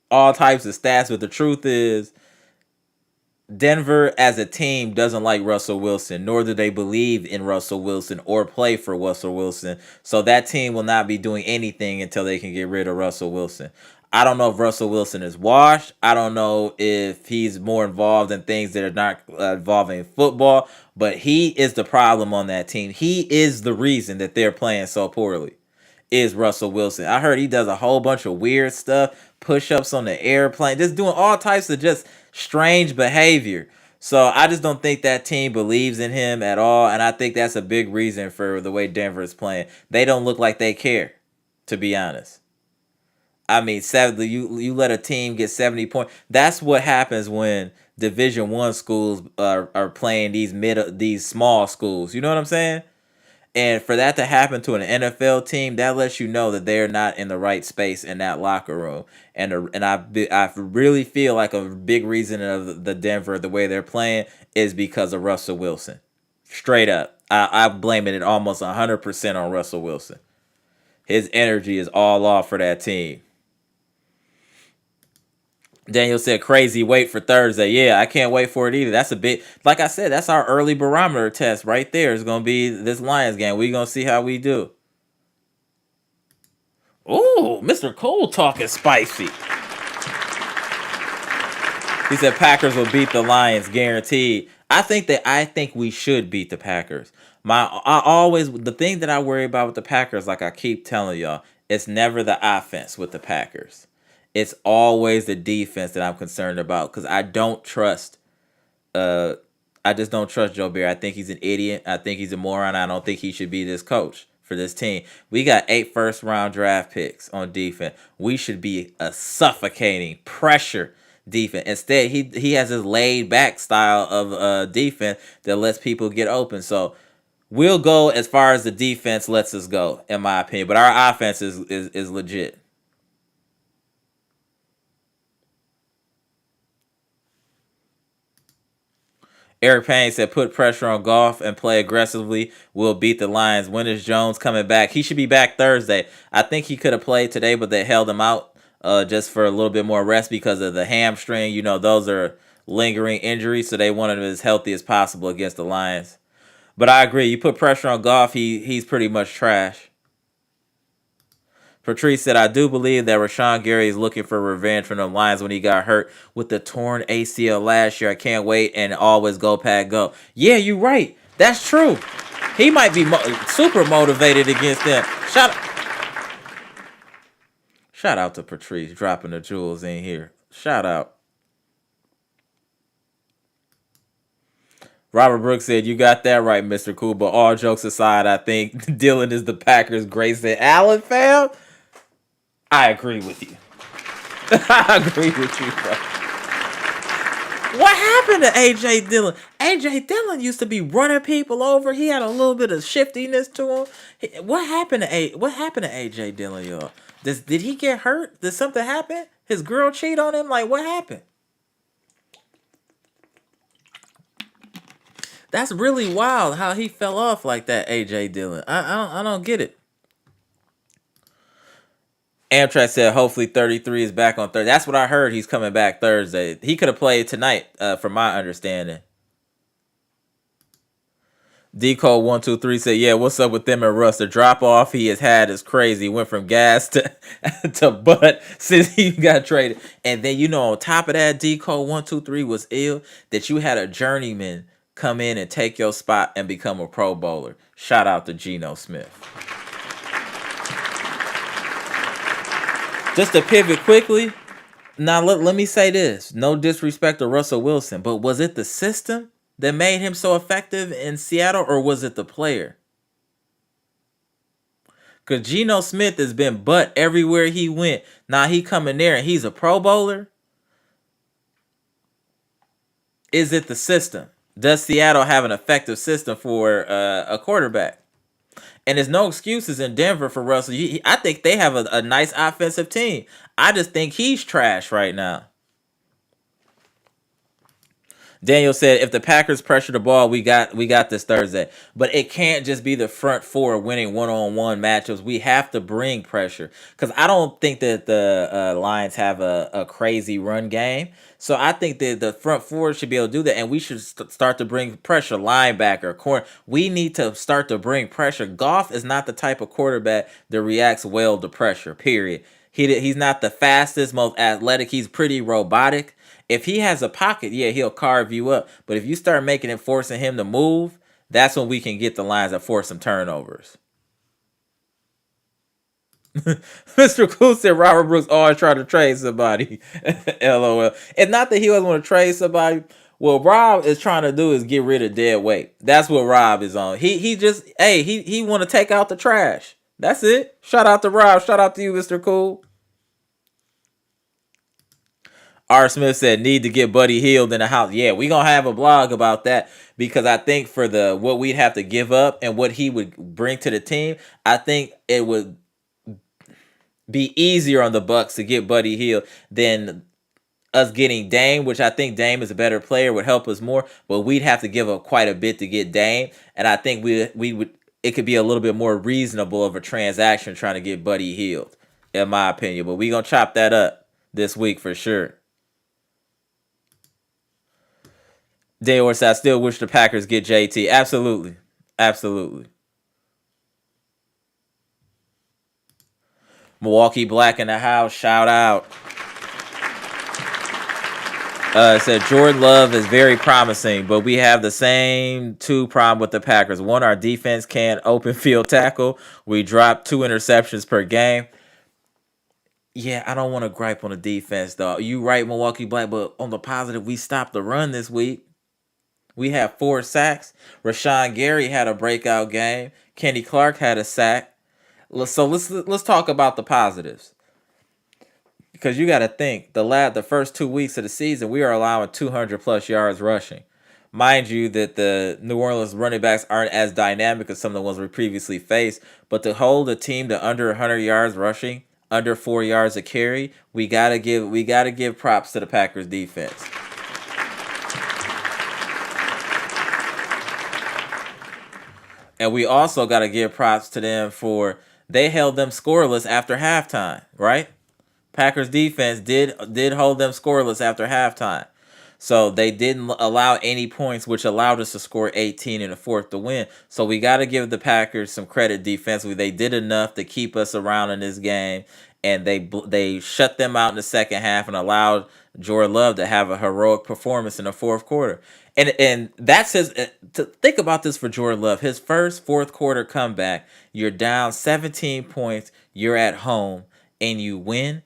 Speaker 1: all types of stats, but the truth is Denver as a team doesn't like Russell Wilson, nor do they believe in Russell Wilson or play for Russell Wilson. So that team will not be doing anything until they can get rid of Russell Wilson. I don't know if Russell Wilson is washed. I don't know if he's more involved in things that are not involving football, but he is the problem on that team. He is the reason that they're playing so poorly. Is Russell Wilson. I heard he does a whole bunch of weird stuff, push-ups on the airplane, just doing all types of just strange behavior. So I just don't think that team believes in him at all, and I think that's a big reason for the way Denver is playing. They don't look like they care, to be honest. I mean, you let a team get 70 points. That's what happens when Division 1 schools are playing these small schools. You know what I'm saying? And for that to happen to an NFL team, that lets you know that they're not in the right space in that locker room. I really feel like a big reason of the Denver the way they're playing is because of Russell Wilson. Straight up, I'm blaming it almost 100% on Russell Wilson. His energy is all off for that team. Daniel said, crazy wait for Thursday. Yeah, I can't wait for it either. That's a bit, like I said, that's our early barometer test right there. It's going to be this Lions game. We're going to see how we do. Ooh, Mr. Cole talking spicy. He said Packers will beat the Lions, guaranteed. I think we should beat the Packers. The thing that I worry about with the Packers, like I keep telling y'all, it's never the offense with the Packers. It's always the defense that I'm concerned about because uh I just don't trust Joe Barry. I think he's an idiot. I think he's a moron. I don't think he should be this coach for this team. We got 8 first-round draft picks on defense. We should be a suffocating pressure defense. Instead, he has this laid back style of defense that lets people get open. So we'll go as far as the defense lets us go, in my opinion. But our offense is legit. Eric Payne said, put pressure on Goff and play aggressively. We'll beat the Lions. When is Jones coming back? He should be back Thursday. I think he could have played today, but they held him out just for a little bit more rest because of the hamstring. You know, those are lingering injuries, so they wanted him as healthy as possible against the Lions. But I agree. You put pressure on Goff, he's pretty much trash. Patrice said, I do believe that Rashawn Gary is looking for revenge from the Lions when he got hurt with the torn ACL last year. I can't wait and always go, Pat, go. Yeah, you're right. That's true. He might be super motivated against them. Shout out to Patrice dropping the jewels in here. Shout out. Robert Brooks said, you got that right, Mr. Cool. But all jokes aside, I think Dylan is the Packers' Grayson Allen fan. I agree with you. I agree with you, bro. What happened to A.J. Dillon? A.J. Dillon used to be running people over. He had a little bit of shiftiness to him. What happened to A.J. Dillon, y'all? Did he get hurt? Did something happen? His girl cheat on him? Like, what happened? That's really wild how he fell off like that, A.J. Dillon. I don't get it. Amtrak said hopefully 33 is back on Thursday. That's what I heard. He's coming back Thursday. He could have played tonight, from my understanding. D-Code123 said, yeah, what's up with them and Russ? The drop-off he has had is crazy. Went from gas to butt since he got traded. And then, you know, on top of that, D-Code123 was ill that you had a journeyman come in and take your spot and become a Pro Bowler. Shout out to Geno Smith. Just to pivot quickly, now let me say this. No disrespect to Russell Wilson, but was it the system that made him so effective in Seattle, or was it the player? Because Geno Smith has been butt everywhere he went. Now he coming there and he's a Pro Bowler. Is it the system? Does Seattle have an effective system for a quarterback? And there's no excuses in Denver for Russell. I think they have a nice offensive team. I just think he's trash right now. Daniel said, if the Packers pressure the ball, we got this Thursday. But it can't just be the front four winning one-on-one matchups. We have to bring pressure. Because I don't think that the Lions have a crazy run game. So I think that the front four should be able to do that. And we should start to bring pressure. Linebacker, corner. We need to start to bring pressure. Goff is not the type of quarterback that reacts well to pressure, period. He's not the fastest, most athletic. He's pretty robotic. If he has a pocket, yeah, he'll carve you up. But if you start making it, forcing him to move, that's when we can get the Lions that force some turnovers. Mr. Cool said Robert Brooks always try to trade somebody. LOL. It's not that he doesn't want to trade somebody. What Rob is trying to do is get rid of dead weight. That's what Rob is on. He want to take out the trash. That's it. Shout out to Rob. Shout out to you, Mr. Cool. R. Smith said need to get Buddy Hield in the house. Yeah, we gonna have a blog about that because I think for the what we'd have to give up and what he would bring to the team, I think it would be easier on the Bucks to get Buddy Hield than us getting Dame, which I think Dame is a better player, would help us more, but we'd have to give up quite a bit to get Dame, and I think we would it could be a little bit more reasonable of a transaction trying to get Buddy Hield, in my opinion. But we gonna chop that up this week for sure. Dayor said, I still wish the Packers get JT. Absolutely. Absolutely. Milwaukee Black in the house. Shout out. Said Jordan Love is very promising, but we have the same two problem with the Packers. One, our defense can't open field tackle. We drop 2 interceptions per game. Yeah, I don't want to gripe on the defense, though. You right, Milwaukee Black, but on the positive, we stopped the run this week. We have 4 sacks. Rashawn Gary had a breakout game. Kenny Clark had a sack. So let's talk about the positives. Because you got to think the first 2 weeks of the season, we are allowing 200 plus yards rushing. Mind you that the New Orleans running backs aren't as dynamic as some of the ones we previously faced, but to hold a team to under 100 yards rushing, under 4 yards a carry, we gotta give props to the Packers defense. And we also got to give props to them for they held them scoreless after halftime, right? Packers defense did hold them scoreless after halftime. So they didn't allow any points, which allowed us to score 18 in the fourth to win. So we got to give the Packers some credit defensively. They did enough to keep us around in this game, and they shut them out in the second half and allowed Jordan Love to have a heroic performance in the fourth quarter. And that's his. To think about this for Jordan Love, his first fourth quarter comeback. You're down 17 points. You're at home and you win.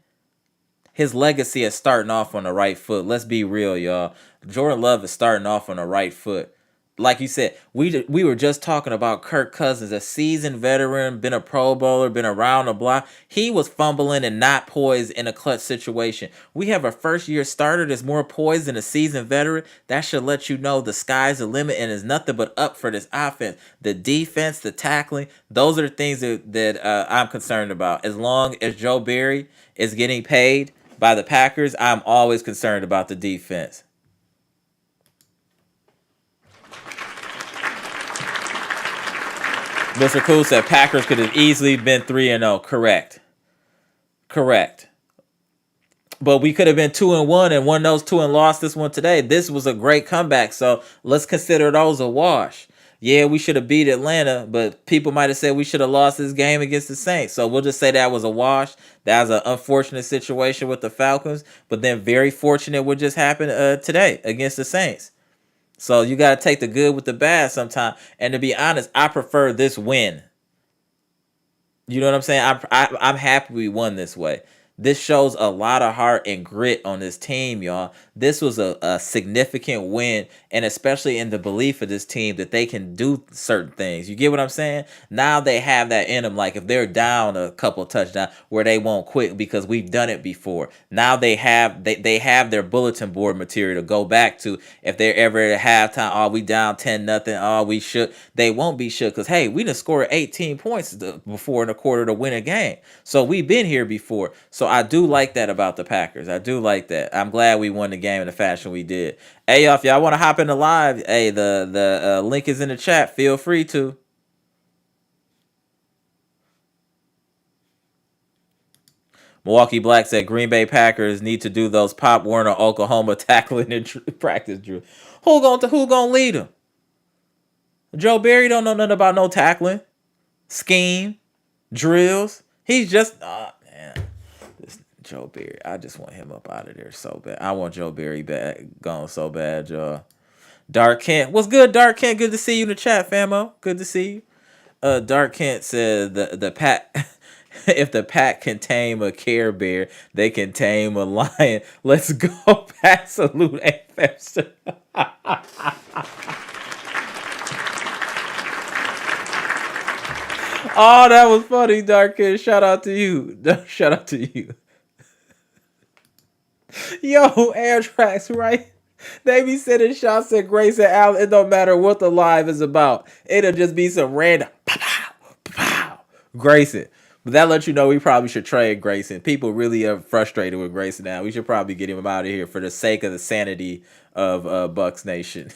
Speaker 1: His legacy is starting off on the right foot. Let's be real, y'all. Jordan Love is starting off on the right foot. Like you said, we were just talking about Kirk Cousins, a seasoned veteran, been a Pro Bowler, been around the block. He was fumbling and not poised in a clutch situation. We have a first-year starter that's more poised than a seasoned veteran. That should let you know the sky's the limit and is nothing but up for this offense. The defense, the tackling, those are the things that I'm concerned about. As long as Joe Barry is getting paid by the Packers, I'm always concerned about the defense. Mr. Cool said Packers could have easily been 3-0. Correct. But we could have been 2-1 and won those 2 and lost this one today. This was a great comeback, so let's consider those a wash. Yeah, we should have beat Atlanta, but people might have said we should have lost this game against the Saints. So we'll just say that was a wash. That was an unfortunate situation with the Falcons, but then very fortunate what just happened today against the Saints. So you got to take the good with the bad sometimes. And to be honest, I prefer this win. You know what I'm saying? I'm happy we won this way. This shows a lot of heart and grit on this team, y'all. This was a significant win, and especially in the belief of this team that they can do certain things. You get what I'm saying? Now they have that in them. Like if they're down a couple touchdowns, where they won't quit because we've done it before. Now they have their bulletin board material to go back to if they're ever at halftime. Oh, we down 10-0. Oh, we shook. They won't be shook because hey, we done scored 18 points before in a quarter to win a game. So we've been here before. So I do like that about the Packers. I do like that. I'm glad we won the game in the fashion we did. Hey, y'all, if y'all want to hop in the live, hey, the link is in the chat. Feel free to. Milwaukee Black said Green Bay Packers need to do those Pop Warner Oklahoma tackling and practice drill. Who gonna lead them? Joe Barry don't know nothing about no tackling, scheme, drills. He's just man. Joe Barry. I just want him up out of there so bad. I want Joe Barry back gone so bad, y'all. Dark Kent. What's good, Dark Kent? Good to see you in the chat, famo. Good to see you. Dark Kent said the pack if the pack can tame a Care Bear, they can tame a lion. Let's go, Pat. Salute AFM. Oh, that was funny, Dark Kent. Shout out to you. Shout out to you. Yo, air tracks, right? They be sending shots at Grayson Allen. It don't matter what the live is about. It'll just be some random pow, pow, Grayson. But that lets you know we probably should trade Grayson. People really are frustrated with Grayson now. We should probably get him out of here for the sake of the sanity of Bucks Nation.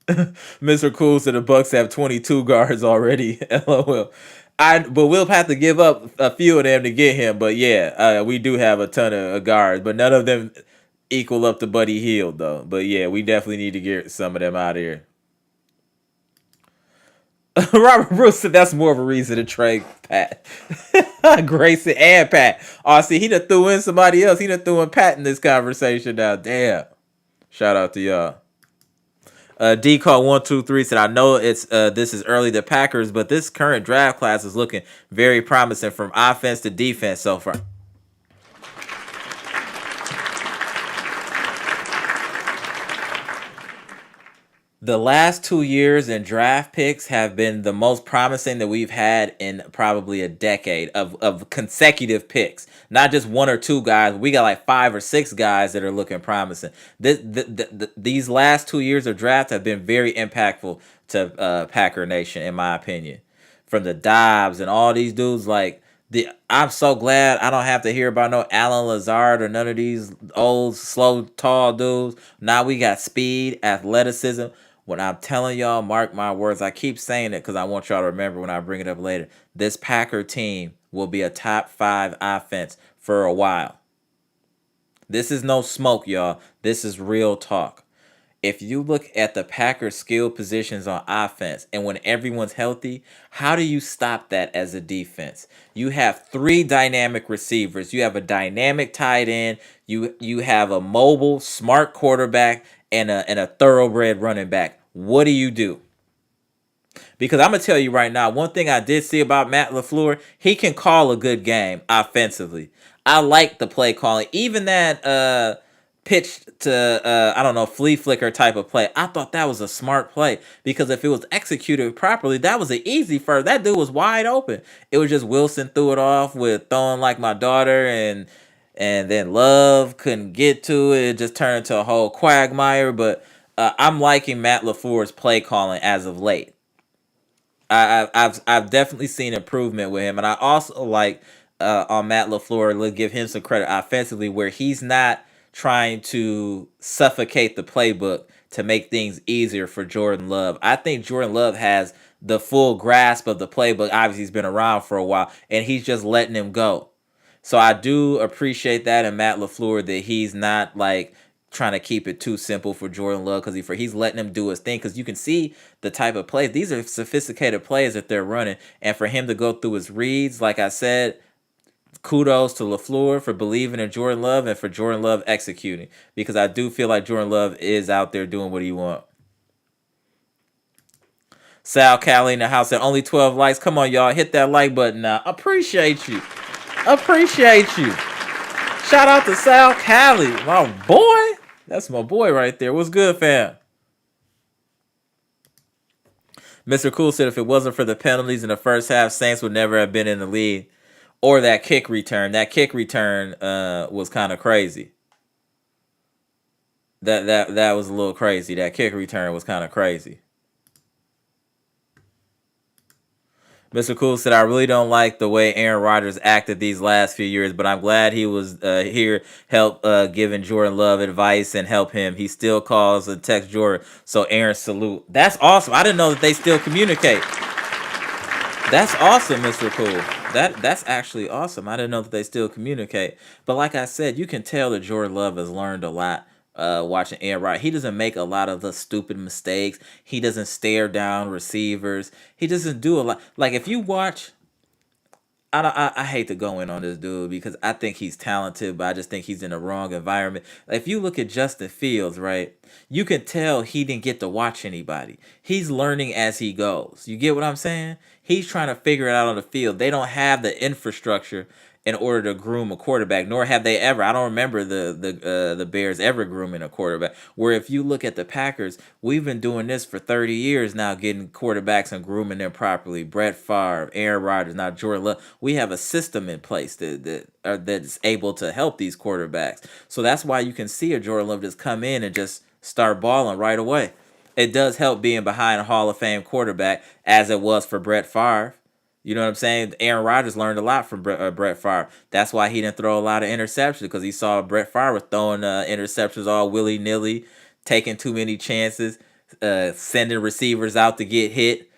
Speaker 1: Mr. Cool said the Bucks have 22 guards already. LOL. But we'll have to give up a few of them to get him. But yeah, we do have a ton of guards, but none of them equal up to Buddy Hield though. But yeah, we definitely need to get some of them out of here. Robert Bruce said that's more of a reason to trade Pat. Grayson and Pat. Oh, see, he done threw in somebody else. He done threw in Pat in this conversation now. Damn. Shout out to y'all. D call 123 said, I know it's this is early the Packers, but this current draft class is looking very promising from offense to defense so far. The last 2 years in draft picks have been the most promising that we've had in probably a decade of consecutive picks. Not just one or two guys. We got like 5 or 6 guys that are looking promising. These last 2 years of draft have been very impactful to Packer Nation, in my opinion. From the Dobbs and all these dudes, I'm so glad I don't have to hear about no Alan Lazard or none of these old, slow, tall dudes. Now we got speed, athleticism. When I'm telling y'all, mark my words, I keep saying it because I want y'all to remember when I bring it up later. This Packer team will be a top 5 offense for a while. This is no smoke, y'all. This is real talk. If you look at the Packers' skill positions on offense and when everyone's healthy, how do you stop that as a defense? You have 3 dynamic receivers. You have a dynamic tight end. You have a mobile, smart quarterback and a thoroughbred running back. What do? Because I'm going to tell you right now, one thing I did see about Matt LaFleur, he can call a good game offensively. I like the play calling. Even that pitch to, I don't know, flea flicker type of play. I thought that was a smart play because if it was executed properly, that was an easy first. That dude was wide open. It was just Wilson threw it off with throwing like my daughter and then Love couldn't get to it. It just turned into a whole quagmire. But I'm liking Matt LaFleur's play calling as of late. I've definitely seen improvement with him, and I also like on Matt LaFleur. Give him some credit offensively, where he's not trying to suffocate the playbook to make things easier for Jordan Love. I think Jordan Love has the full grasp of the playbook. Obviously, he's been around for a while, and he's just letting him go. So I do appreciate that in Matt LaFleur that he's not like trying to keep it too simple for Jordan Love because he's letting him do his thing because you can see the type of plays. These are sophisticated plays that they're running. And for him to go through his reads, like I said, kudos to LaFleur for believing in Jordan Love and for Jordan Love executing because I do feel like Jordan Love is out there doing what he wants. Sal Callie in the house at only 12 likes. Come on, y'all. Hit that like button now. Appreciate you. Shout out to Sal Callie, my boy. That's my boy right there. What's good, fam? Mr. Cool said if it wasn't for the penalties in the first half, Saints would never have been in the lead. Or that kick return. That kick return was kind of crazy. That was a little crazy. That kick return was kind of crazy. Mr. Cool said, I really don't like the way Aaron Rodgers acted these last few years, but I'm glad he was here, help giving Jordan Love advice and help him. He still calls and texts Jordan, so Aaron salute. That's awesome. I didn't know that they still communicate. That's awesome, Mr. Cool. That's actually awesome. I didn't know that they still communicate. But like I said, you can tell that Jordan Love has learned a lot watching Aaron Rodgers. He doesn't make a lot of the stupid mistakes. He doesn't stare down receivers. He doesn't do a lot. Like if you watch, I hate to go in on this dude because I think he's talented, but I just think he's in the wrong environment. If you look at Justin Fields, right, you can tell he didn't get to watch anybody. He's learning as he goes. You get what I'm saying? He's trying to figure it out on the field. They don't have the infrastructure in order to groom a quarterback. Nor have they ever. I don't remember the Bears ever grooming a quarterback. Where if you look at the Packers, we've been doing this for 30 years now, getting quarterbacks and grooming them properly. Brett Favre, Aaron Rodgers, now Jordan Love. We have a system in place that's able to help these quarterbacks. So that's why you can see a Jordan Love just come in and just start balling right away. It does help being behind a Hall of Fame quarterback, as it was for Brett Favre. You know what I'm saying? Aaron Rodgers learned a lot from Brett Favre. That's why he didn't throw a lot of interceptions, because he saw Brett Favre was throwing interceptions all willy-nilly, taking too many chances, sending receivers out to get hit.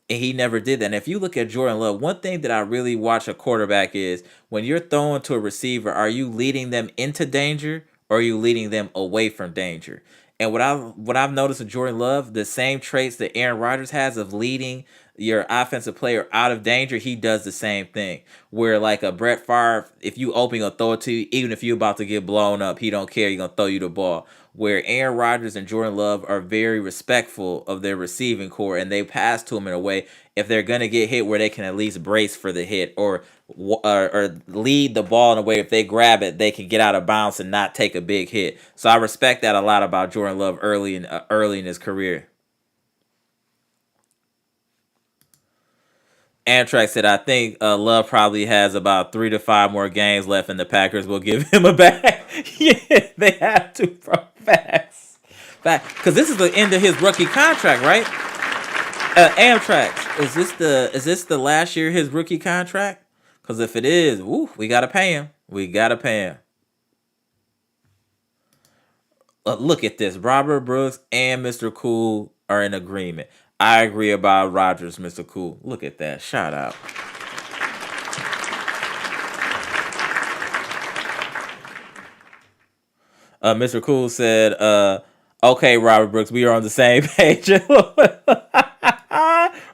Speaker 1: And he never did that. And if you look at Jordan Love, one thing that I really watch a quarterback is when you're throwing to a receiver, are you leading them into danger or are you leading them away from danger? And what I've noticed with Jordan Love, the same traits that Aaron Rodgers has of leading your offensive player out of danger, he does the same thing. Where like a Brett Favre, if you open a throw it to you, even if you're about to get blown up, he don't care. He's gonna throw you the ball. Where Aaron Rodgers and Jordan Love are very respectful of their receiving core, and they pass to him in a way, if they're gonna get hit, where they can at least brace for the hit, or lead the ball in a way, if they grab it, they can get out of bounds and not take a big hit. So I respect that a lot about Jordan Love early in his career. Amtrak said, I think Love probably has about 3 to 5 more games left, and the Packers will give him a bag. Yeah, they have to, bro. Facts. Because this is the end of his rookie contract, right? Amtrak, is this the last year of his rookie contract? Because if it is, we got to pay him. We got to pay him. Look at this. Robert Brooks and Mr. Cool are in agreement. I agree about Rodgers, Mr. Cool. Look at that. Shout out. Mr. Cool said, okay, Robert Brooks, we are on the same page.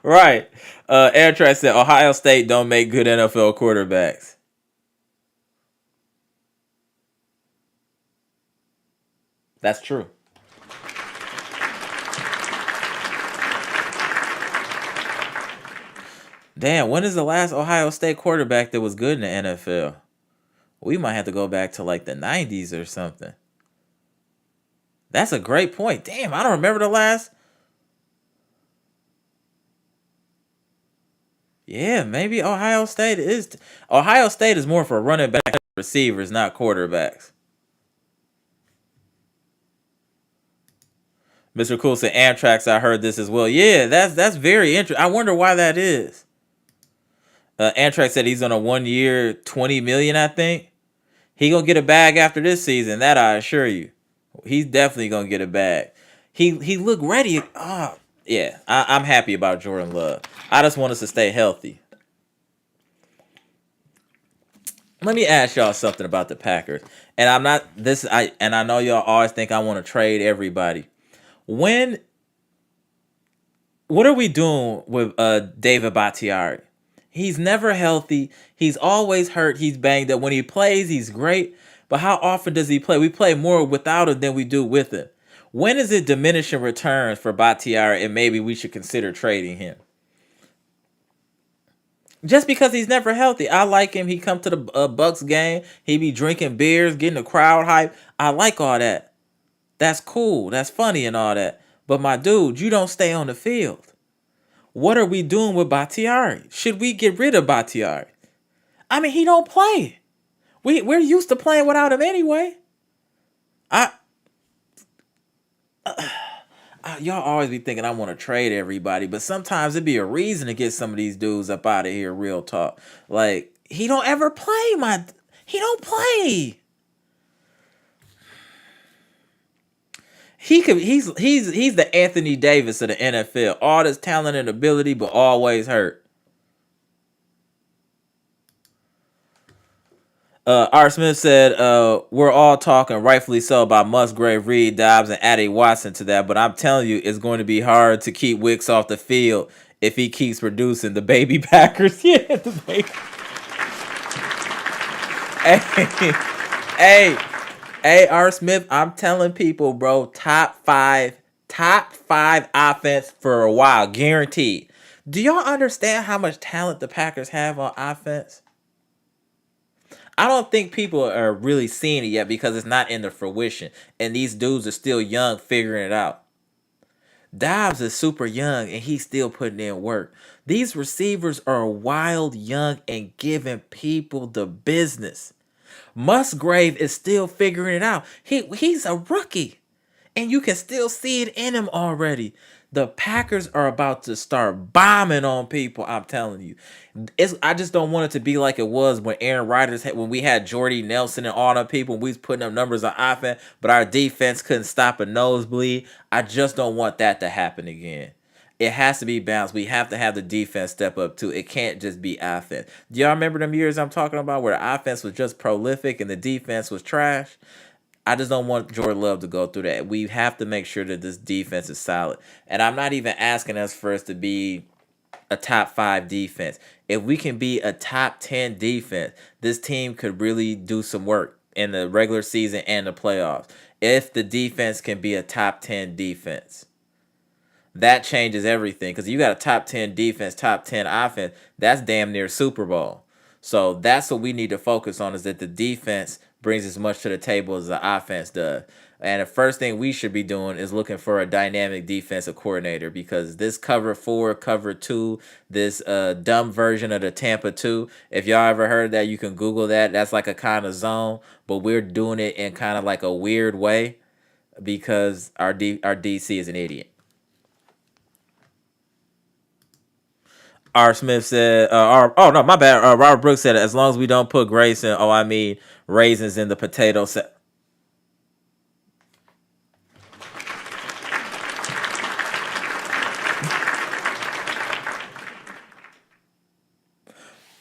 Speaker 1: Right. Airtrack said, Ohio State don't make good NFL quarterbacks. That's true. Damn, when is the last Ohio State quarterback that was good in the NFL? We might have to go back to like the 90s or something. That's a great point. Damn, I don't remember the last. Yeah, maybe Ohio State is. Ohio State is more for running back receivers, not quarterbacks. Mr. Cool said, Amtrak's, I heard this as well. Yeah, that's very interesting. I wonder why that is. Amtrak said he's on a 1 year, $20 million, I think. He gonna get a bag after this season, that I assure you. He's definitely gonna get a bag. He looked ready. Yeah, I'm happy about Jordan Love. I just want us to stay healthy. Let me ask y'all something about the Packers. And I know y'all always think I want to trade everybody. What are we doing with David Bakhtiari? He's never healthy. He's always hurt. He's banged up. When he plays, he's great. But how often does he play? We play more without him than we do with him. When is it diminishing returns for Bakhtiari, and maybe we should consider trading him? Just because he's never healthy. I like him. He come to the Bucks game. He be drinking beers, getting the crowd hype. I like all that. That's cool. That's funny and all that. But my dude, you don't stay on the field. What are we doing with Bakhtiari? Should we get rid of Bakhtiari? I mean, he don't play. We're used to playing without him anyway. Y'all always be thinking I want to trade everybody, but sometimes it'd be a reason to get some of these dudes up out of here. Real talk. Like, he don't ever play. He don't play. He's the Anthony Davis of the NFL. All this talent and ability, but always hurt. Art Smith said, we're all talking, rightfully so, about Musgrave, Reed, Dobbs, and Addie Watson to that, but I'm telling you, it's going to be hard to keep Wicks off the field if he keeps producing the baby Packers. Yeah, the baby. Hey, Art Smith, I'm telling people, bro, top five offense for a while, guaranteed. Do y'all understand how much talent the Packers have on offense? I don't think people are really seeing it yet because it's not in the fruition, and these dudes are still young, figuring it out. Dobbs is super young and he's still putting in work. These receivers are wild, young, and giving people the business. Musgrave is still figuring it out. He's a rookie, and you can still see it in him already. The Packers are about to start bombing on people. I'm telling you, I just don't want it to be like it was when Aaron Rodgers had when we had Jordy Nelson and all the people. And we was putting up numbers on offense, but our defense couldn't stop a nosebleed. I just don't want that to happen again. It has to be balanced. We have to have the defense step up too. It can't just be offense. Do y'all remember them years I'm talking about where the offense was just prolific and the defense was trash? I just don't want Jordan Love to go through that. We have to make sure that this defense is solid. And I'm not even asking us for us to be a top 5 defense. If we can be a top 10 defense, this team could really do some work in the regular season and the playoffs. If the defense can be a top 10 defense, that changes everything. Because you got a top 10 defense, top 10 offense, that's damn near Super Bowl. So that's what we need to focus on, is that the defense brings as much to the table as the offense does. And the first thing we should be doing is looking for a dynamic defensive coordinator, because this cover 4, cover 2, this dumb version of the Tampa 2, if y'all ever heard that, you can Google that. That's like a kind of zone, but we're doing it in kind of like a weird way because our DC is an idiot. R. Smith said, oh no, my bad. Robert Brooks said, as long as we don't put Grace in, raisins in the potato salad.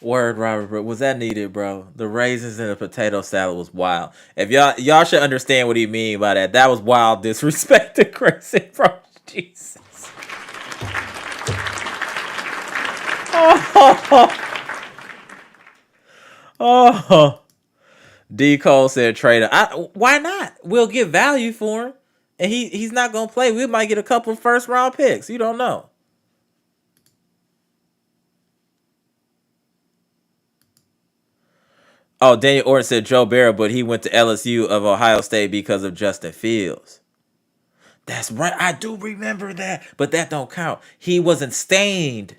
Speaker 1: Word, Robert Brooks. Was that needed, bro? The raisins in the potato salad was wild. If y'all should understand what he mean by that. That was wild disrespect to Grace, bro. Jesus. Oh. D. Cole said trade him. Why not? We'll get value for him. And he's not going to play. We might get a couple first round picks. You don't know. Oh, Daniel Orton said Joe Barrow, but he went to LSU of Ohio State because of Justin Fields. That's right. I do remember that. But that don't count. He wasn't stained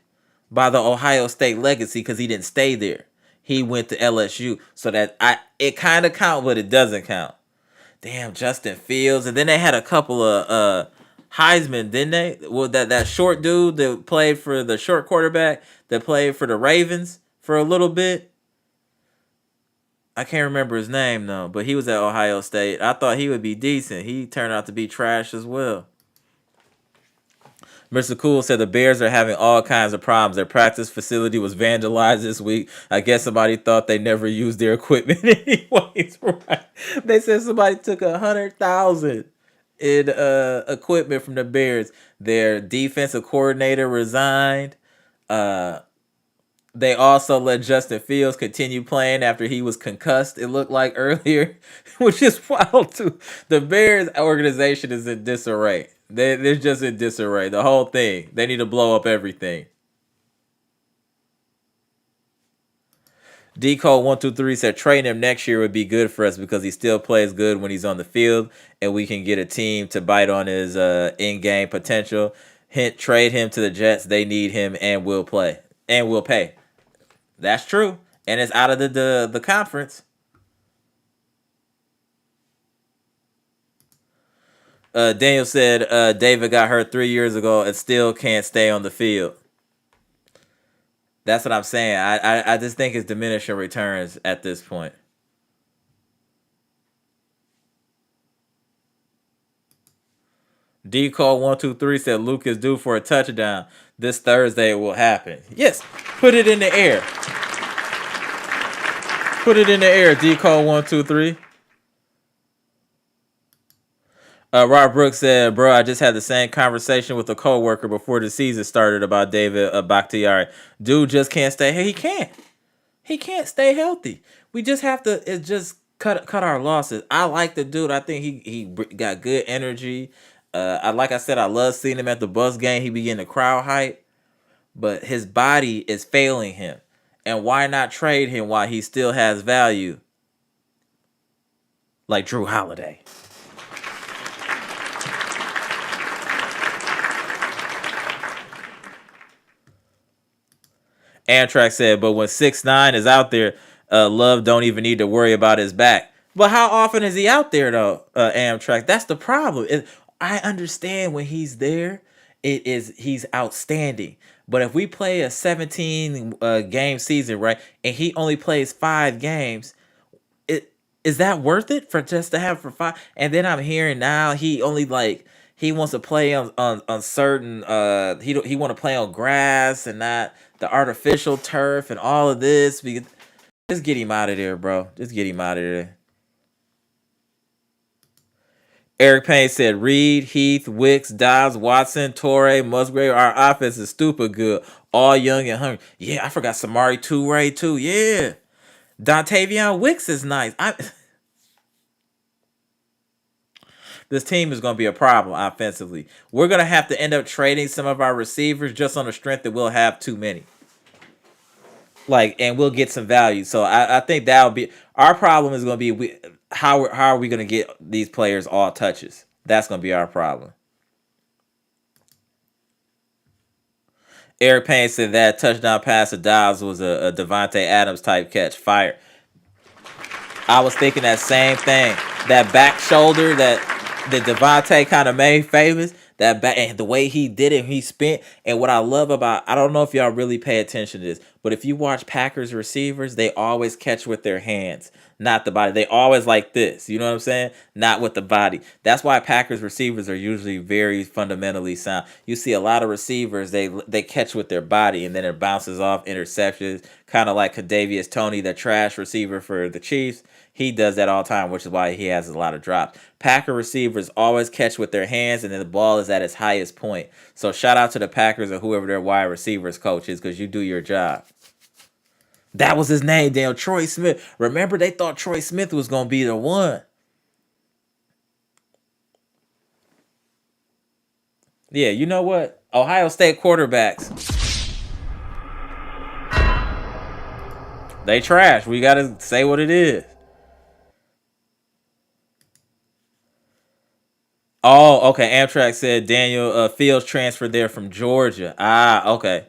Speaker 1: by the Ohio State legacy because he didn't stay there. He went to LSU. So that it kind of count, but it doesn't count. Damn, Justin Fields. And then they had a couple of Heisman, didn't they? Well, that short dude that played for the short quarterback that played for the Ravens for a little bit. I can't remember his name though, but he was at Ohio State. I thought he would be decent. He turned out to be trash as well. Mr. Cool said the Bears are having all kinds of problems. Their practice facility was vandalized this week. I guess somebody thought they never used their equipment anyways. Right? They said somebody took $100,000 in equipment from the Bears. Their defensive coordinator resigned. They also let Justin Fields continue playing after he was concussed, it looked like earlier, which is wild too. The Bears organization is in disarray. They're just in disarray. The whole thing. They need to blow up everything. Decode123 said trading him next year would be good for us because he still plays good when he's on the field, and we can get a team to bite on his in-game potential. Hint, trade him to the Jets. They need him and will play. And will pay. That's true. And it's out of the conference. Daniel said David got hurt 3 years ago and still can't stay on the field. That's what I'm saying. I just think it's diminishing returns at this point. Decode123 said Luke is due for a touchdown. This Thursday it will happen. Yes, put it in the air. Put it in the air, Decode123. Rob Brooks said, bro, I just had the same conversation with a coworker before the season started about David Bakhtiari. Dude just can't stay. Hey, he can't. He can't stay healthy. We just have to just cut our losses. I like the dude. I think he got good energy. Like I said, I love seeing him at the Bucks game. He be getting the crowd hype, but his body is failing him. And why not trade him while he still has value? Like Drew Holiday. Amtrak said, but when 6ix9ine is out there, Love don't even need to worry about his back. But how often is he out there though, Amtrak? That's the problem. I understand when he's there, he's outstanding. But if we play a 17 game season, right, and he only plays 5 games, it is that worth it for just to have for 5? And then I'm hearing now he wants to play on certain he want to play on grass and not the artificial turf and all of this. Just get him out of there, bro. Just get him out of there. Eric Payne said Reed, Heath, Wicks, Dobbs, Watson, Torrey, Musgrave. Our offense is stupid good. All young and hungry. Yeah, I forgot Samari Toure too. Yeah. Dontavion Wicks is nice. This team is going to be a problem offensively. We're going to have to end up trading some of our receivers just on the strength that we'll have too many. And we'll get some value. So I think that'll be our problem. Is going to be how are we going to get these players all touches? That's going to be our problem. Eric Payne said that touchdown pass to Dobbs was a Devontae Adams type catch. Fire. I was thinking that same thing. That back shoulder that Devontae kind of made famous. That back and the way he did it, he spent. And what I love about, I don't know if y'all really pay attention to this, but if you watch Packers receivers, they always catch with their hands, not the body. They always like this. You know what I'm saying? Not with the body. That's why Packers receivers are usually very fundamentally sound. You see a lot of receivers, they catch with their body and then it bounces off interceptions, kind of like Kadarius Toney, the trash receiver for the Chiefs. He does that all the time, which is why he has a lot of drops. Packer receivers always catch with their hands, and then the ball is at its highest point. So shout out to the Packers or whoever their wide receivers coach is, because you do your job. That was his name, damn, Troy Smith. Remember, they thought Troy Smith was going to be the one. Yeah, you know what? Ohio State quarterbacks, they trash. We got to say what it is. Oh, okay. Amtrak said Daniel Fields transferred there from Georgia. Ah, okay.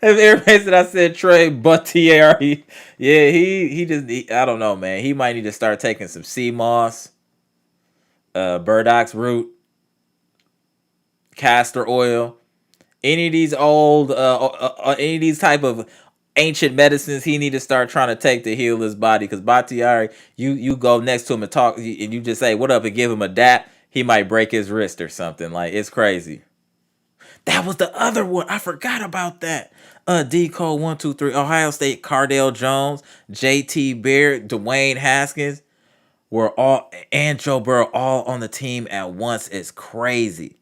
Speaker 1: If everybody said I said Trey Buttier, yeah, he just I don't know, man. He might need to start taking some sea moss, burdocks root, castor oil, any of these old, any of these type of ancient medicines he need to start trying to take to heal his body. Because Bakhtiari, you go next to him and talk, and you just say what up and give him a dap, he might break his wrist or something. Like, it's crazy. That was the other one. I forgot about that. D Code 123, Ohio State, Cardale Jones, JT Barrett, Dwayne Haskins were all, and Joe Burrow all on the team at once. It's crazy.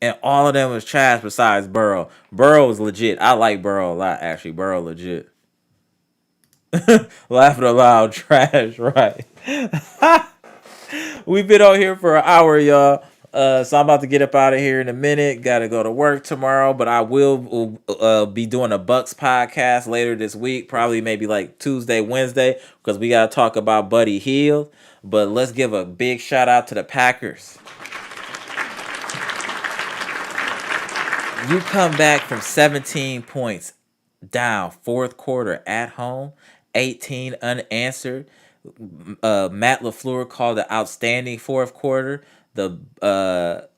Speaker 1: And all of them was trash besides Burrow. Burrow was legit. I like Burrow a lot, actually. Burrow legit. Laughing aloud, trash, right? We've been on here for an hour, y'all. So I'm about to get up out of here in a minute. Got to go to work tomorrow, but I will be doing a Bucks podcast later this week, probably maybe like Tuesday, Wednesday, because we got to talk about Buddy Hield. But let's give a big shout out to the Packers. You come back from 17 points down, fourth quarter at home, 18 unanswered. Matt LaFleur called an outstanding fourth quarter. The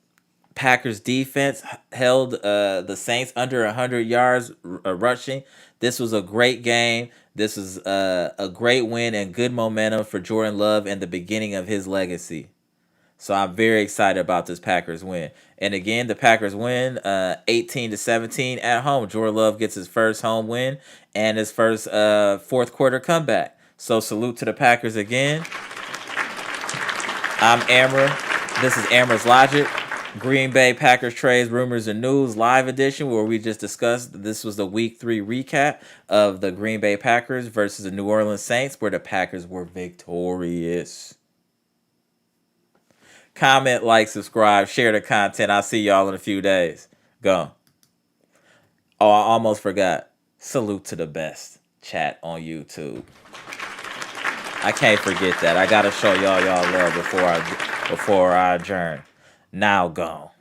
Speaker 1: Packers defense held the Saints under 100 yards rushing. This was a great game. This is a great win and good momentum for Jordan Love and the beginning of his legacy. So I'm very excited about this Packers win. And again, the Packers win 18-17 at home. Jordan Love gets his first home win and his first fourth quarter comeback. So salute to the Packers again. I'm Amara. This is Amara's Logic. Green Bay Packers trades, rumors, and news live edition, where we just discussed this was the week 3 recap of the Green Bay Packers versus the New Orleans Saints, where the Packers were victorious. Comment, like, subscribe, share the content. I'll see y'all in a few days. Go. Oh, I almost forgot. Salute to the best chat on YouTube. I can't forget that. I gotta show y'all love before I adjourn. Now gone.